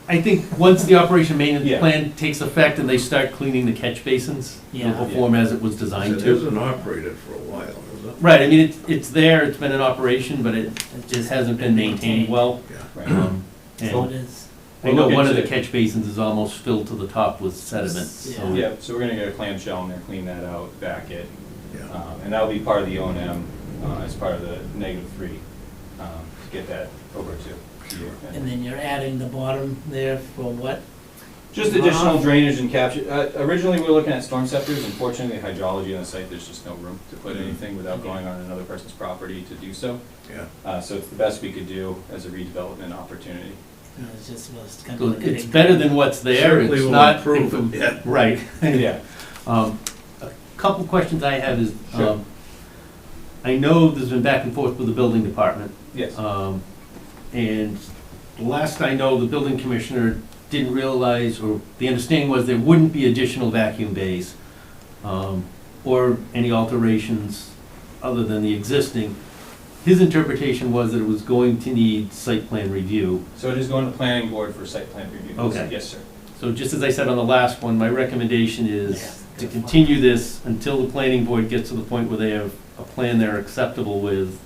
Speaker 2: I think once the operation maintenance
Speaker 8: Yeah.
Speaker 2: plan takes effect and they start cleaning the catch basins, it'll
Speaker 1: Yeah.
Speaker 2: perform as it was
Speaker 3: So
Speaker 2: designed
Speaker 3: it
Speaker 2: to.
Speaker 3: isn't operated for a while, is it?
Speaker 2: Right, I mean, it's there, it's been in operation, but it just hasn't been maintained well.
Speaker 3: Yeah.
Speaker 8: Right.
Speaker 1: So
Speaker 2: And
Speaker 1: it is.
Speaker 2: I know
Speaker 8: We'll look
Speaker 2: one of the
Speaker 8: into-
Speaker 2: catch basins is almost filled to the top with sediment, so.
Speaker 8: Yeah, so we're gonna get a clamshell in there, clean that out, back it,
Speaker 3: Yeah.
Speaker 8: and that'll be part of the O&M, as part of the -3, to get that over to you.
Speaker 1: And then you're adding the bottom there for what?
Speaker 8: Just additional drainage and capture. Originally, we were looking at storm scepters. Unfortunately, the hydrology on the site, there's just no room to put anything without going on another person's property to do so.
Speaker 3: Yeah.
Speaker 8: So it's the best we could do as a redevelopment opportunity.
Speaker 1: It's just, was kind
Speaker 2: So
Speaker 1: of like a
Speaker 2: it's
Speaker 1: big-
Speaker 2: better than what's there,
Speaker 3: Certainly
Speaker 2: it's
Speaker 3: will
Speaker 2: not.
Speaker 3: improve it, yeah.
Speaker 2: Right.
Speaker 8: Yeah.
Speaker 2: A couple questions I have is,
Speaker 8: Sure.
Speaker 2: I know there's been back and forth with the building department.
Speaker 8: Yes.
Speaker 2: And last I know, the building commissioner didn't realize, or the understanding was there wouldn't be additional vacuum bays, or any alterations other than the existing. His interpretation was that it was going to need site plan review.
Speaker 8: So it is going to planning board for site plan review?
Speaker 2: Okay.
Speaker 8: Yes, sir.
Speaker 2: So just as I said on the last one, my recommendation is to continue this until the planning board gets to the point where they have a plan they're acceptable with,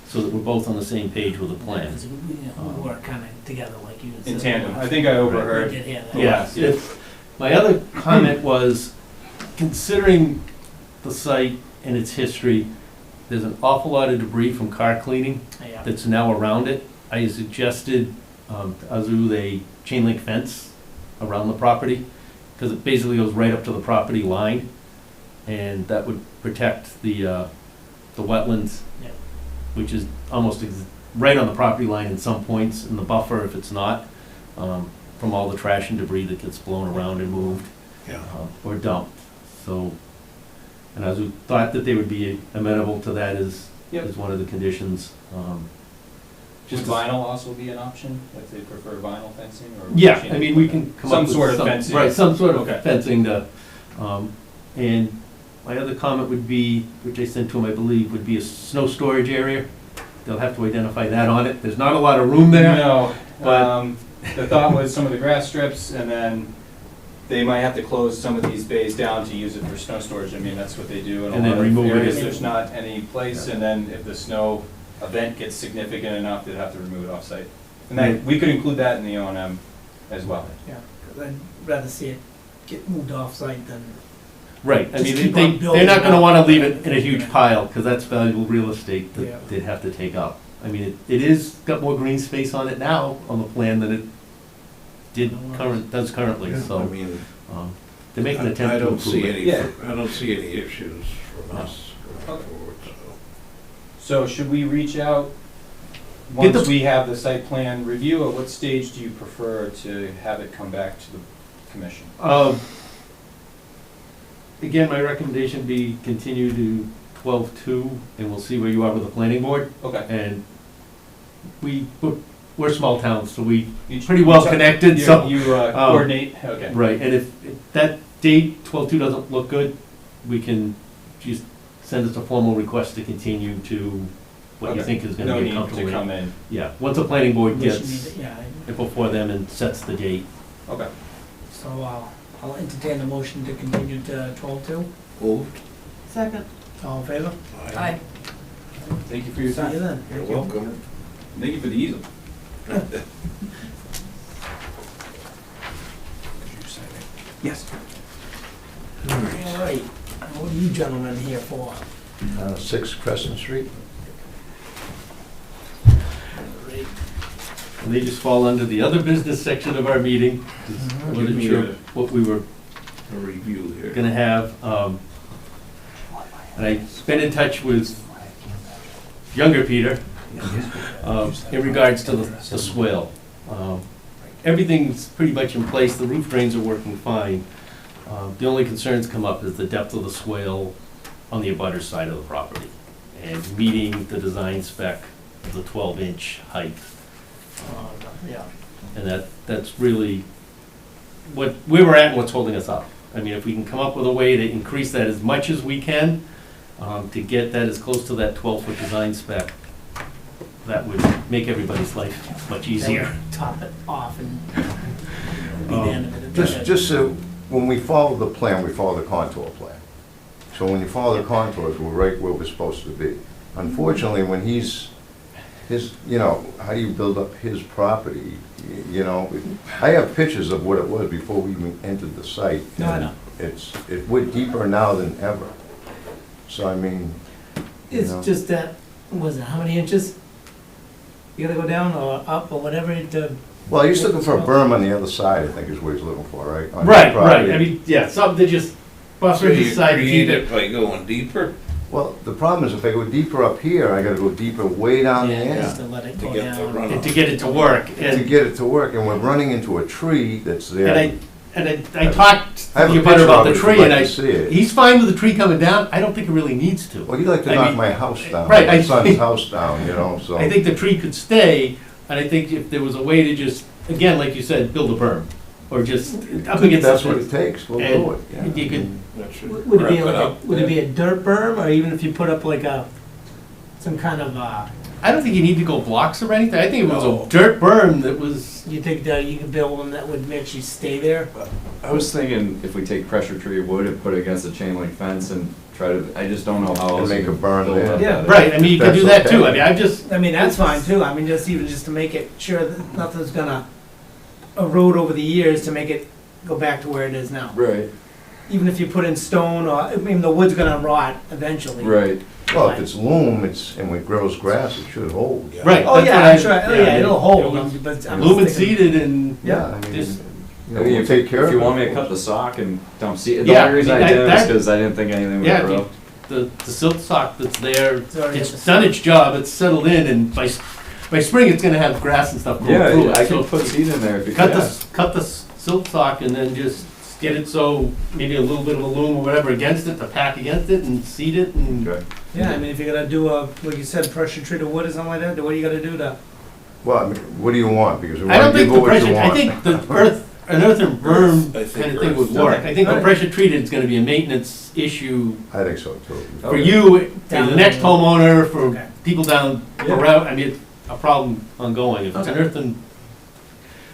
Speaker 2: so that we're both on the same page with the plan.
Speaker 1: Because we work kind of together, like you said.
Speaker 8: In tandem. I think I overheard.
Speaker 1: We did hear that.
Speaker 2: Yes, my other comment was, considering the site and its history, there's an awful lot of debris from car cleaning
Speaker 1: Yeah.
Speaker 2: that's now around it. I suggested to Azul a chain link fence around the property, because it basically goes right up to the property line, and that would protect the wetlands,
Speaker 1: Yeah.
Speaker 2: which is almost right on the property line in some points, in the buffer if it's not, from all the trash and debris that gets blown around and moved
Speaker 3: Yeah.
Speaker 2: or dumped. So, and I thought that they would be amenable to that as
Speaker 8: Yep.
Speaker 2: one of the conditions.
Speaker 8: Would
Speaker 2: Just
Speaker 8: vinyl also be an option, if they prefer vinyl fencing, or?
Speaker 2: Yeah,
Speaker 8: chain
Speaker 2: I mean,
Speaker 8: link?
Speaker 2: we can come up
Speaker 8: Some
Speaker 2: with
Speaker 8: sort of fencing.
Speaker 2: Right, some sort
Speaker 8: Okay.
Speaker 2: of fencing to, and my other comment would be, which I sent to him, I believe, would be a snow storage area. They'll have to identify that on it. There's not a lot of room there.
Speaker 8: No,
Speaker 2: but-
Speaker 8: the thought was some of the grass strips, and then they might have to close some of these bays down to use it for snow storage. I mean, that's what they do in a
Speaker 2: And then
Speaker 8: lot of
Speaker 2: remove it
Speaker 8: areas.
Speaker 2: if-
Speaker 8: There's not any place, and then if the snow event gets significant enough, they'd have to remove it off-site. And that, we could include that in the O and M as well.
Speaker 1: Yeah, 'cause I'd rather see it get moved off-site than,
Speaker 2: Right, I
Speaker 1: Just
Speaker 2: mean,
Speaker 1: keep
Speaker 2: they,
Speaker 1: on
Speaker 2: they're
Speaker 1: building
Speaker 2: not gonna
Speaker 1: up.
Speaker 2: wanna leave it in a huge pile, because that's valuable real estate
Speaker 1: Yeah.
Speaker 2: that they'd have to take up. I mean, it is got more green space on it now, on the plan, than it does currently,
Speaker 3: I
Speaker 2: so,
Speaker 3: mean,
Speaker 2: they're making an
Speaker 3: I
Speaker 2: attempt to
Speaker 3: don't
Speaker 2: improve
Speaker 3: see
Speaker 2: it.
Speaker 3: any,
Speaker 8: Yeah.
Speaker 3: I don't see any issues from us going
Speaker 8: Okay.
Speaker 3: forward, so.
Speaker 8: So should we reach out
Speaker 2: Get the-
Speaker 8: once we have the site plan review, or what stage do you prefer to have it come back to the commission?
Speaker 2: Again, my recommendation would be continue to 12/2, and we'll see where you are with the planning board.
Speaker 8: Okay.
Speaker 2: And we're a small town, so we
Speaker 8: You-
Speaker 2: pretty well connected, so.
Speaker 8: You coordinate, okay.
Speaker 2: Right, and if that date, 12/2, doesn't look good, we can just send us a formal request to continue to what you
Speaker 8: Okay.
Speaker 2: think is gonna
Speaker 8: No
Speaker 2: be
Speaker 8: need
Speaker 2: comfortable.
Speaker 8: to come in,
Speaker 2: Yeah, once the planning board
Speaker 1: we should
Speaker 2: gets
Speaker 1: need it, yeah.
Speaker 2: it before them and sets the date.
Speaker 8: okay.
Speaker 1: So, I'll entertain the motion to continue to 12/2.
Speaker 3: Moved?
Speaker 7: Second.
Speaker 1: All in favor?
Speaker 7: Aye.
Speaker 8: Thank you for your
Speaker 1: See you
Speaker 8: time.
Speaker 1: then.
Speaker 3: You're
Speaker 1: Thank you.
Speaker 3: welcome.
Speaker 8: Thank you for the easel. Yes.
Speaker 1: All right, what are you gentlemen here for?
Speaker 9: 6 Crescent Street.
Speaker 1: Great.
Speaker 2: And they just fall under the other business section of our meeting. Just
Speaker 1: Mhm.
Speaker 2: wasn't sure what we were
Speaker 3: A review here.
Speaker 2: gonna have. And I've been in touch with younger Peter in regards to the swale. Everything's pretty much in place, the roof drains are working fine. The only concerns come up is the depth of the swale on the abutter side of the property, and meeting the design spec of the 12-inch height.
Speaker 1: Yeah.
Speaker 2: And that's really where we're at and what's holding us up. I mean, if we can come up with a way to increase that as much as we can, to get that as close to that 12-foot design spec, that would make everybody's life much easier.
Speaker 1: Top it off and be the end of it.
Speaker 9: Just so, when we follow the plan, we follow the contour plan. So when you follow the contours, we're right where we're supposed to be. Unfortunately, when how do you build up his property? I have pictures of what it was before we even entered the site.
Speaker 1: No, I know.
Speaker 9: We're deeper now than ever. So, I mean,
Speaker 1: It's
Speaker 9: know.
Speaker 1: just that, was it, how many inches? You gotta go down or up or whatever to,
Speaker 9: well, he's looking for a berm on the other side, I think is what he's looking for, right? On his
Speaker 2: Right,
Speaker 9: property.
Speaker 2: I mean, yeah, something to just
Speaker 3: So
Speaker 2: buffer
Speaker 3: you
Speaker 2: the side to keep
Speaker 3: create
Speaker 2: it.
Speaker 3: it by going deeper
Speaker 9: Well, the problem is if I go deeper up here, I gotta go deeper way down the
Speaker 1: yeah, just
Speaker 9: end
Speaker 1: to let it
Speaker 3: to
Speaker 1: go
Speaker 3: get the
Speaker 1: down.
Speaker 3: runoff.
Speaker 2: And to get it to work,
Speaker 9: to
Speaker 2: and
Speaker 9: get it to work, and we're running into a tree that's there.
Speaker 2: I and I talked
Speaker 9: I have
Speaker 2: to
Speaker 9: a
Speaker 2: your butter
Speaker 9: picture
Speaker 2: about
Speaker 9: of
Speaker 2: the
Speaker 9: it if
Speaker 2: tree,
Speaker 9: you'd
Speaker 2: and
Speaker 9: like
Speaker 2: I,
Speaker 9: to see it.
Speaker 2: he's fine with the tree coming down, I don't think it really needs to.
Speaker 9: Well, you'd like to
Speaker 2: I
Speaker 9: knock
Speaker 2: mean-
Speaker 9: my house down,
Speaker 2: Right,
Speaker 9: my
Speaker 2: I-
Speaker 9: son's house down, you know, so.
Speaker 2: I think the tree could stay, and I think if there was a way to just, again, like you said, build a berm, or just up against.
Speaker 9: That's
Speaker 2: the
Speaker 9: what
Speaker 2: fence.
Speaker 9: it takes, we'll
Speaker 2: And
Speaker 9: do it. yeah.
Speaker 2: you could-
Speaker 3: That should
Speaker 1: Would it be
Speaker 3: wrap
Speaker 1: like,
Speaker 3: up.
Speaker 1: would it be a dirt berm, or even if you put up like some kind of,
Speaker 2: I don't think you need to go blocks or anything, I think if it was
Speaker 3: No.
Speaker 2: a dirt berm that was,
Speaker 1: you think that you could build one that would actually stay there?
Speaker 10: I was thinking if we take pressure treated wood and put it against a chain link fence and try to, I just don't know how
Speaker 9: And
Speaker 10: else.
Speaker 9: make
Speaker 10: you
Speaker 9: a berm
Speaker 10: build
Speaker 9: there.
Speaker 10: up
Speaker 1: Yeah.
Speaker 10: that.
Speaker 2: right, I mean, you could do
Speaker 9: That's
Speaker 2: that too, I
Speaker 9: okay.
Speaker 2: mean, I've just,
Speaker 1: I mean, that's fine too, I mean, just to make it sure that nothing's gonna erode over the years to make it go back to where it is now.
Speaker 10: Right,
Speaker 1: Even if you put in stone, or, I mean, the wood's gonna rot eventually.
Speaker 10: right.
Speaker 9: Well, if it's loam, and it grows grass, it should hold.
Speaker 3: Yeah.
Speaker 2: right.
Speaker 1: Oh,
Speaker 2: that's
Speaker 1: yeah,
Speaker 2: what
Speaker 1: I'm
Speaker 2: I-
Speaker 1: sure, oh, yeah, it'll hold,
Speaker 2: it was
Speaker 1: but I'm
Speaker 2: Lumen
Speaker 1: just thinking.
Speaker 2: seeded and,
Speaker 9: Yeah, I mean,
Speaker 2: Just-
Speaker 9: you
Speaker 10: I
Speaker 9: know,
Speaker 10: mean,
Speaker 9: we'll
Speaker 10: if,
Speaker 9: take care of it.
Speaker 10: if you want me to cut the sock and dump seed, the
Speaker 2: Yeah,
Speaker 10: only reason
Speaker 2: I mean,
Speaker 10: I did it was
Speaker 2: that-
Speaker 10: because I didn't think anything would
Speaker 2: yeah,
Speaker 10: grow.
Speaker 2: the silt sock that's there,
Speaker 1: It's already
Speaker 2: it's
Speaker 1: at the
Speaker 2: done its job, it's settled in, and by spring, it's gonna have grass and stuff growing
Speaker 10: Yeah,
Speaker 2: through it.
Speaker 10: I
Speaker 2: So
Speaker 10: can put seed in there if you
Speaker 2: Cut
Speaker 10: can.
Speaker 2: cut the silt sock and then just get it so, maybe a little bit of a loom or whatever against it, to pack against it and seed it and.
Speaker 9: Okay.
Speaker 1: Yeah, I mean, if you're gonna do like you said, pressure treated wood or something like that, what do you gotta do to?
Speaker 9: Well, I mean, what do you want? Because we
Speaker 2: I don't
Speaker 9: want to give
Speaker 2: think
Speaker 9: you
Speaker 2: the
Speaker 9: what you
Speaker 2: pressure, I
Speaker 9: want.
Speaker 2: think an earthen berm
Speaker 3: I think
Speaker 2: kind of thing
Speaker 3: earth.
Speaker 2: would work. I think the
Speaker 1: Okay.
Speaker 2: pressure treated is gonna be a maintenance issue
Speaker 9: I think so too.
Speaker 2: for
Speaker 10: Okay.
Speaker 2: you, for
Speaker 1: Down
Speaker 2: the
Speaker 1: the
Speaker 2: next
Speaker 1: road.
Speaker 2: homeowner, for
Speaker 1: Okay.
Speaker 2: people down
Speaker 10: Yeah.
Speaker 2: around, I mean, it's a problem ongoing. If it's an
Speaker 1: Okay.
Speaker 2: earthen,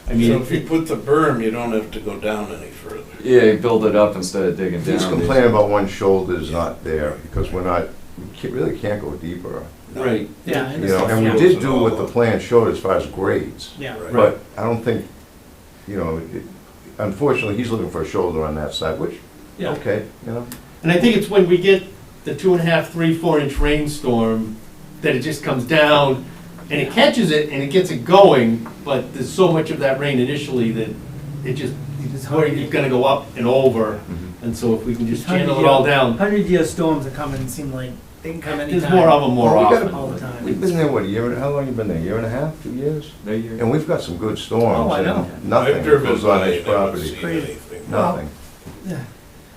Speaker 2: I
Speaker 3: So
Speaker 2: mean,
Speaker 3: if you put the berm, you don't have to go down any further.
Speaker 10: Yeah, you build it up instead of digging down.
Speaker 9: He's complaining about one shoulder's not there, because we really can't go deeper.
Speaker 2: right.
Speaker 1: Yeah, I
Speaker 9: You know,
Speaker 1: understand.
Speaker 9: and we
Speaker 3: Yeah.
Speaker 9: did do what the plan showed as far as grades,
Speaker 1: Yeah.
Speaker 3: Right.
Speaker 9: but I don't think, you know, unfortunately, he's looking for a shoulder on that side, which,
Speaker 1: Yeah.
Speaker 9: okay, you know.
Speaker 2: And I think it's when we get the 2.5, 3, 4 inch rainstorm, that it just comes down, and it catches it, and it gets it going, but there's so much of that rain initially that it just, it's where you're gonna go up and over, and so if we can just channel it all down,
Speaker 1: 100-year storms are coming, seem like, they can come anytime.
Speaker 2: there's more of them more
Speaker 9: Well, we
Speaker 2: often.
Speaker 9: gotta-
Speaker 1: All the time.
Speaker 9: We've been there, what, a year, how long you been there, year and a half, 2 years?
Speaker 10: There you
Speaker 9: And we've got some good storms,
Speaker 1: Oh, I know.
Speaker 9: and nothing
Speaker 3: I've driven
Speaker 9: goes on
Speaker 3: by
Speaker 9: this
Speaker 3: and haven't
Speaker 9: property,
Speaker 3: seen
Speaker 1: Crazy.
Speaker 3: anything.
Speaker 9: nothing,
Speaker 1: Yeah.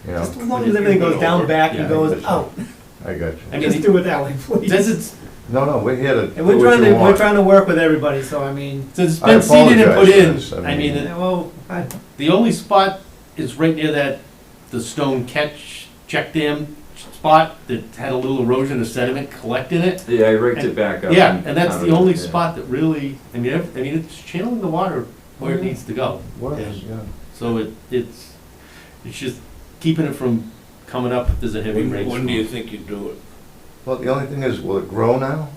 Speaker 9: you know.
Speaker 1: Just as long as everything goes down, back, and
Speaker 9: Yeah,
Speaker 1: goes
Speaker 9: that's
Speaker 1: out.
Speaker 9: I got
Speaker 2: I
Speaker 9: you.
Speaker 2: mean,
Speaker 1: Just do it that way, please.
Speaker 2: Since it's,
Speaker 9: No, we're here to
Speaker 1: And
Speaker 9: do
Speaker 1: we're
Speaker 9: what
Speaker 1: trying
Speaker 9: you
Speaker 1: to, we're
Speaker 9: want.
Speaker 1: trying to work with everybody, so I mean,
Speaker 2: since it's
Speaker 9: I
Speaker 2: been seeded and put
Speaker 9: apologize
Speaker 2: in,
Speaker 9: for this,
Speaker 2: I mean,
Speaker 1: yeah, well,
Speaker 2: the only spot is right near that, the stone check dam spot that had a little erosion of sediment collect in it.
Speaker 10: Yeah, I rigged it back up.
Speaker 2: Yeah, and that's the
Speaker 10: pounded
Speaker 2: only
Speaker 10: it, yeah.
Speaker 2: spot that really, I mean, it's channeling the water where it needs to go.
Speaker 9: Was,
Speaker 2: And
Speaker 9: yeah.
Speaker 2: So it's just keeping it from coming up if there's a heavy rainstorm.
Speaker 3: When do you think you'd do it?
Speaker 9: Well, the only thing is, will it grow now?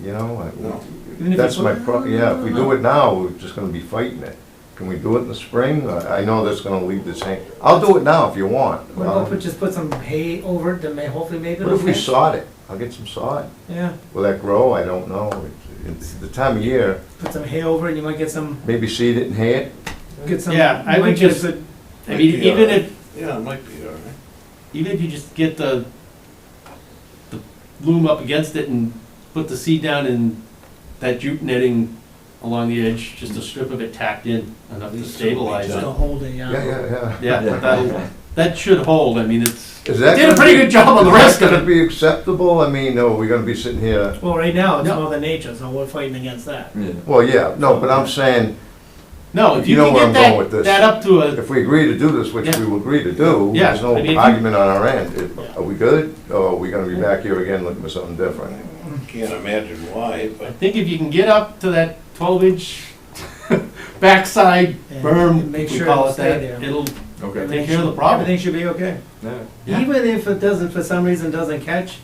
Speaker 9: You know,
Speaker 3: No.
Speaker 1: Even if
Speaker 9: that's
Speaker 1: you
Speaker 9: my
Speaker 1: put-
Speaker 9: yeah, if we do it now, we're just gonna be fighting it. Can we do it in the spring? I know that's gonna leave the same, I'll do it now if you want.
Speaker 1: what about just put some hay over it to hopefully maybe
Speaker 9: What
Speaker 1: it'll
Speaker 9: if we
Speaker 1: catch?
Speaker 9: sod it? I'll get some sod.
Speaker 1: Yeah,
Speaker 9: Will that grow? I don't know. It's the time of year,
Speaker 1: put some hay over it, and you might get some,
Speaker 9: maybe seed it and hay it.
Speaker 1: get some.
Speaker 2: Yeah, I
Speaker 1: you
Speaker 2: would
Speaker 1: might get a
Speaker 2: just-
Speaker 1: good-
Speaker 2: I mean, even if,
Speaker 3: Yeah, it might be all right.
Speaker 2: even if you just get the loom up against it and put the seed down in that jute netting along the edge, just a strip of it tacked in enough to stabilize
Speaker 1: Just
Speaker 2: it.
Speaker 1: to hold it,
Speaker 9: Yeah, yeah.
Speaker 2: Yeah, that should hold, I mean,
Speaker 9: Is
Speaker 2: it
Speaker 9: that
Speaker 2: did a
Speaker 9: gonna
Speaker 2: pretty
Speaker 9: be-
Speaker 2: good job on the rest
Speaker 9: Is
Speaker 2: of
Speaker 9: that gonna
Speaker 2: it.
Speaker 9: be acceptable? I mean, no, we're gonna be sitting here,
Speaker 1: Well, right now, it's
Speaker 2: No.
Speaker 1: Mother Nature, so we're fighting against that.
Speaker 10: Yeah.
Speaker 9: well, yeah, no, but I'm saying,
Speaker 2: No, if you
Speaker 9: You know
Speaker 2: can
Speaker 9: where
Speaker 2: get
Speaker 9: I'm going with this.
Speaker 2: that up to a,
Speaker 9: if we agree to do this, which
Speaker 2: Yeah.
Speaker 9: we will agree to do,
Speaker 2: Yeah,
Speaker 9: there's no
Speaker 2: I mean, if you-
Speaker 9: argument on our end.
Speaker 1: Yeah.
Speaker 9: Are we good? Or are we gonna be back here again looking for something different?
Speaker 3: Can't imagine why,
Speaker 2: I
Speaker 3: but
Speaker 2: think if you can get up to that 12-inch backside
Speaker 1: And
Speaker 2: berm,
Speaker 1: make
Speaker 2: we
Speaker 1: sure
Speaker 2: call
Speaker 1: it'll
Speaker 2: it
Speaker 1: stay
Speaker 2: that,
Speaker 1: there.
Speaker 2: it'll
Speaker 10: Okay.
Speaker 2: take care of the problem.
Speaker 1: Everything should be okay.
Speaker 10: Yeah.
Speaker 2: Yeah.
Speaker 1: Even if it doesn't, for some reason, doesn't catch,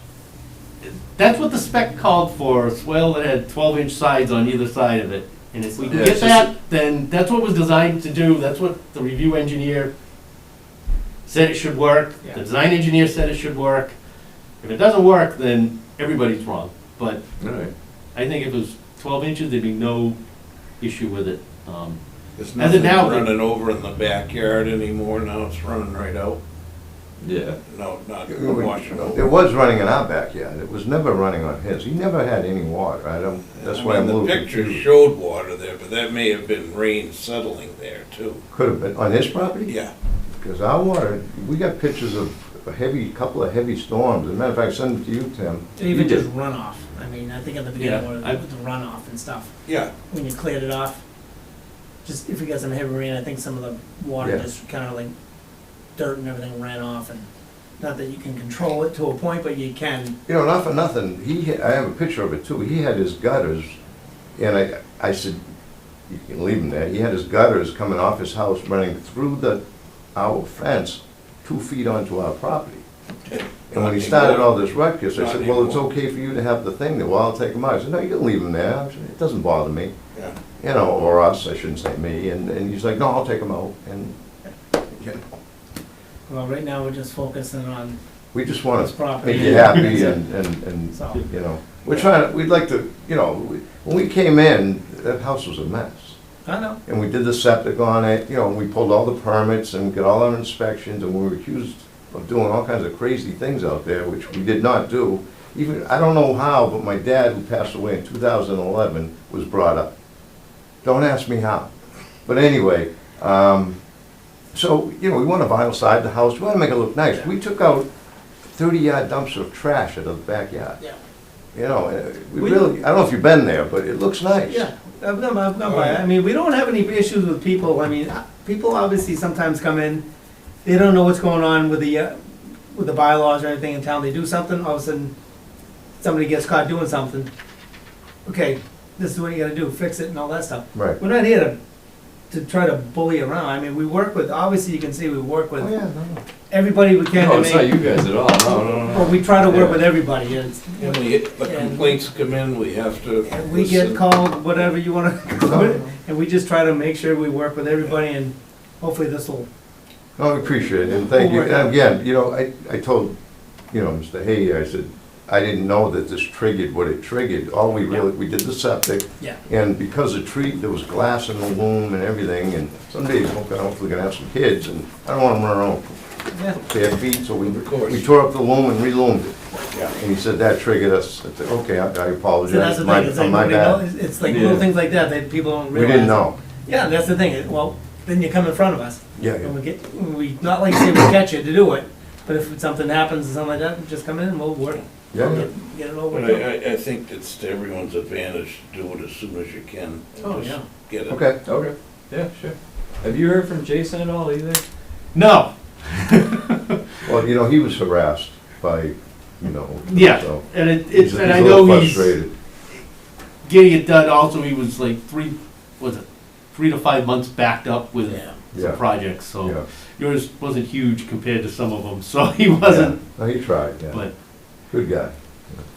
Speaker 2: That's what the spec called for, a swale that had 12-inch sides on either side of it. And if we can
Speaker 10: Yeah,
Speaker 2: get
Speaker 10: it's just-
Speaker 2: that, then that's what was designed to do, that's what the review engineer said it should work,
Speaker 1: Yeah.
Speaker 2: the design engineer said it should work. If it doesn't work, then everybody's wrong. But
Speaker 10: All right.
Speaker 2: I think if it was 12 inches, there'd be no issue with it.
Speaker 3: there's
Speaker 2: As of
Speaker 3: nothing
Speaker 2: now,
Speaker 3: running over in the backyard anymore, now it's running right out.
Speaker 10: Yeah.
Speaker 3: No, not
Speaker 9: It
Speaker 3: washing over.
Speaker 9: was running in our backyard, it was never running on his, he never had any water, I don't, that's why I'm a little
Speaker 3: The picture
Speaker 9: confused.
Speaker 3: showed water there, but that may have been rain settling there too.
Speaker 9: Could have been, on his property?
Speaker 3: Yeah.
Speaker 9: Because our water, we got pictures of couple of heavy storms, as a matter of fact, send them to you, Tim.
Speaker 1: Even
Speaker 9: You
Speaker 1: just
Speaker 9: did.
Speaker 1: runoff. I mean, I think in the beginning,
Speaker 2: Yeah,
Speaker 1: with the runoff and stuff,
Speaker 3: Yeah,
Speaker 1: when you cleared it off, just if we got some heavy rain, I think some of the water
Speaker 9: Yeah.
Speaker 1: just kind of like dirt and everything ran off, and not that you can control it to a point, but you can.
Speaker 9: You know, not for nothing, I have a picture of it too, he had his gutters, and I said, you can leave them there, he had his gutters coming off his house, running through our fence, 2 feet onto our property. And when he started all this ruckus, I said, well, it's okay for you to have the thing there, well, I'll take them out. I said, no, you can leave them there, I said, it doesn't bother me.
Speaker 3: yeah.
Speaker 9: You know, or us, I shouldn't say me, and he's like, no, I'll take them out, and, you know,
Speaker 1: Well, right now, we're just focusing on
Speaker 9: we just want
Speaker 1: this
Speaker 9: to
Speaker 1: property.
Speaker 9: make you happy and,
Speaker 1: So,
Speaker 9: you know, we'd like to, you know, when we came in, that house was a mess.
Speaker 1: I know.
Speaker 9: And we did the septic on it, you know, and we pulled all the permits and got all our inspections, and we were accused of doing all kinds of crazy things out there, which we did not do. Even, I don't know how, but my dad, who passed away in 2011, was brought up. Don't ask me how. But anyway, so, you know, we want to vinyl side the house, we want to make it look nice. We took out 30-yard dumpster of trash out of the backyard.
Speaker 1: Yeah.
Speaker 9: You know, we really, I don't know if you've been there, but it looks nice.
Speaker 1: Yeah, I've gone by. I mean, we don't have any issues with people. I mean, people obviously sometimes come in, they don't know what's going on with the bylaws or anything in town. They do something, all of a sudden, somebody gets caught doing something. Okay, this is what you gotta do, fix it and all that stuff.
Speaker 9: Right.
Speaker 1: We're not here to try to bully around. I mean, we work with, obviously you can see we work
Speaker 9: Oh,
Speaker 1: with
Speaker 9: yeah, no.
Speaker 1: everybody we can
Speaker 10: No,
Speaker 1: to
Speaker 10: it's not
Speaker 1: make.
Speaker 10: you guys at all, no.
Speaker 1: Well, we try to work
Speaker 10: Yeah.
Speaker 1: with everybody. It's-
Speaker 3: When the complaints come in, we have to.
Speaker 1: And we get
Speaker 3: listen.
Speaker 1: called, whatever you wanna call it, and we just try to make sure we work with everybody, and hopefully this'll,
Speaker 9: No, I appreciate it, and thank you.
Speaker 1: We'll work
Speaker 9: And
Speaker 1: out.
Speaker 9: again, you know, I told, you know, Mr. Hay, I said, I didn't know that this triggered what it triggered. All we really, we did the septic,
Speaker 1: yeah.
Speaker 9: and because the tree, there was glass in the loom and everything, and someday he's hopefully gonna have some kids, and I don't want them running around
Speaker 1: Yeah.
Speaker 9: bare feet, so
Speaker 3: Of course.
Speaker 9: we tore up the loom and re-loomed it.
Speaker 3: Yeah.
Speaker 9: And he said that triggered us. I said, okay, I
Speaker 1: So that's
Speaker 9: apologize,
Speaker 1: the
Speaker 9: my,
Speaker 1: thing, it's like,
Speaker 9: my
Speaker 1: nobody
Speaker 9: bad.
Speaker 1: knows, it's like little
Speaker 10: Yeah.
Speaker 1: things like that, that people don't
Speaker 9: We
Speaker 1: realize.
Speaker 9: didn't know.
Speaker 1: Yeah, that's the thing, well, then you come in front of us,
Speaker 9: Yeah,
Speaker 1: and we, not like say we catch you to do it, but if something happens or something like that, just come in and we'll work,
Speaker 9: yeah.
Speaker 1: get it over.
Speaker 3: But
Speaker 1: with.
Speaker 3: I think it's to everyone's advantage to do it as soon as you can. and
Speaker 1: Oh,
Speaker 3: just
Speaker 1: yeah.
Speaker 3: Get it.
Speaker 9: Okay.
Speaker 10: Okay, yeah, sure. Have you heard from Jason at all either?
Speaker 2: No,
Speaker 9: Well, you know, he was harassed by, you know.
Speaker 2: yeah,
Speaker 9: So
Speaker 2: and
Speaker 9: he's
Speaker 2: and
Speaker 9: a
Speaker 2: I
Speaker 9: little
Speaker 2: know he's
Speaker 9: frustrated.
Speaker 2: getting it done also, he was like 3 to 5 months backed up with
Speaker 1: Yeah.
Speaker 9: Yeah.
Speaker 2: some projects,
Speaker 9: Yeah.
Speaker 2: so yours wasn't huge compared to some of them, so he wasn't,
Speaker 9: Yeah. No, he tried, yeah.
Speaker 2: but,
Speaker 9: Good guy.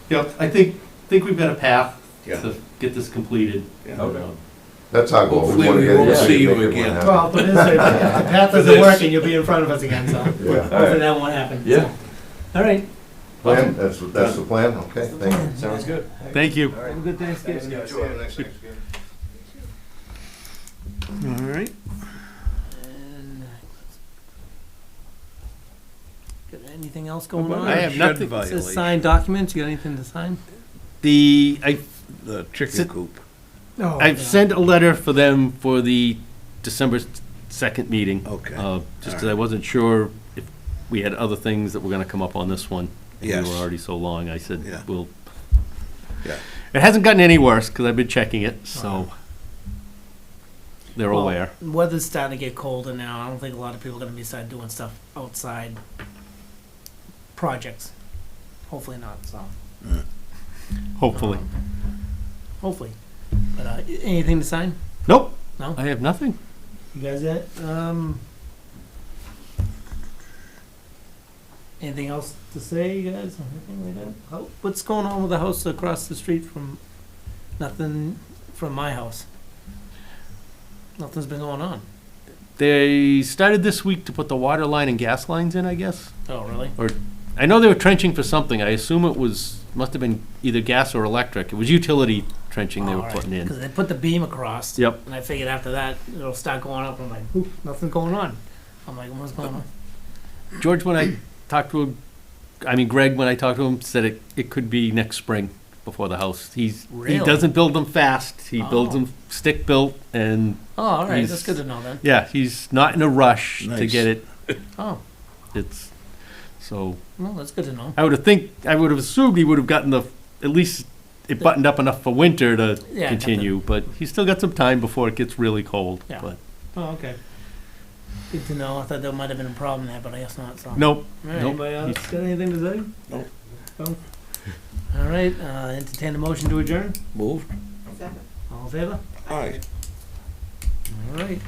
Speaker 2: yep, I think we've got a path
Speaker 3: Yeah.
Speaker 2: to get this completed.
Speaker 3: Yeah.
Speaker 10: Okay.
Speaker 9: That's our goal.
Speaker 3: Hopefully
Speaker 9: wanna
Speaker 3: we
Speaker 9: get it
Speaker 3: won't
Speaker 9: done,
Speaker 3: see you
Speaker 9: make it
Speaker 3: again.
Speaker 9: happen.
Speaker 1: Well, but it's, if the path doesn't
Speaker 3: this.
Speaker 1: work and you'll be in front of us again, so
Speaker 9: Yeah.
Speaker 1: hopefully that won't happen.
Speaker 10: Yeah,
Speaker 1: All right.
Speaker 9: Plan, that's the plan, okay, thank you.
Speaker 10: sounds good.
Speaker 2: Thank you.
Speaker 1: Have a good Thanksgiving.
Speaker 2: All right.
Speaker 1: And- Got anything else going on?
Speaker 2: I have nothing.
Speaker 1: It says signed documents, you got anything to sign?
Speaker 3: The chicken coop.
Speaker 1: Oh,
Speaker 2: I've sent a letter for them for the December 2nd meeting.
Speaker 3: Okay.
Speaker 2: Just because I wasn't sure if we had other things that were gonna come up on this one. And
Speaker 3: Yes.
Speaker 2: we were already so long, I said,
Speaker 3: Yeah.
Speaker 2: we'll.
Speaker 3: Yeah.
Speaker 2: It hasn't gotten any worse, because I've been checking it, so they're
Speaker 1: Well,
Speaker 2: aware.
Speaker 1: Weather's starting to get colder now. I don't think a lot of people are gonna be start doing stuff outside projects. Hopefully not, so.
Speaker 2: Hopefully.
Speaker 1: Hopefully. But, anything to sign?
Speaker 2: Nope,
Speaker 1: No?
Speaker 2: I have nothing.
Speaker 1: You guys got, anything else to say, you guys, or anything like that? What's going on with the house across the street from, nothing from my house? Nothing's been going on.
Speaker 2: They started this week to put the water line and gas lines in, I guess.
Speaker 1: Oh, really?
Speaker 2: I know they were trenching for something. I assume it must have been either gas or electric. It was utility trenching they were putting in.
Speaker 1: Because they put the beam across.
Speaker 2: Yep.
Speaker 1: And I figured after that, it'll start going up. I'm like, ooh, nothing's going on. I'm like, what's going on?
Speaker 2: George, when I talked to him, I mean, Greg, when I talked to him, said it could be next spring before the house. He
Speaker 1: Really?
Speaker 2: doesn't build them fast. He builds
Speaker 1: Oh.
Speaker 2: them stick-built, and
Speaker 1: Oh, all right,
Speaker 2: He's-
Speaker 1: that's good to know then.
Speaker 2: yeah, he's not in a rush to
Speaker 3: Nice.
Speaker 2: get it.
Speaker 1: Oh,
Speaker 2: It's, so,
Speaker 1: well, that's good to know.
Speaker 2: I would have assumed he would have gotten at least it buttoned up enough for winter to
Speaker 1: Yeah,
Speaker 2: continue, but he's still got some time before it gets really cold,
Speaker 1: Yeah.
Speaker 2: but,
Speaker 1: Oh, okay. Good to know. I thought there might have been a problem there, but I guess not, so.
Speaker 2: nope.
Speaker 1: All right,
Speaker 2: Nope.
Speaker 1: anybody else got anything to say?
Speaker 3: Nope.
Speaker 1: No? All right, entertain a motion to adjourn.
Speaker 3: Moved.
Speaker 7: Second.
Speaker 1: All in favor?
Speaker 3: Aye.
Speaker 1: All right.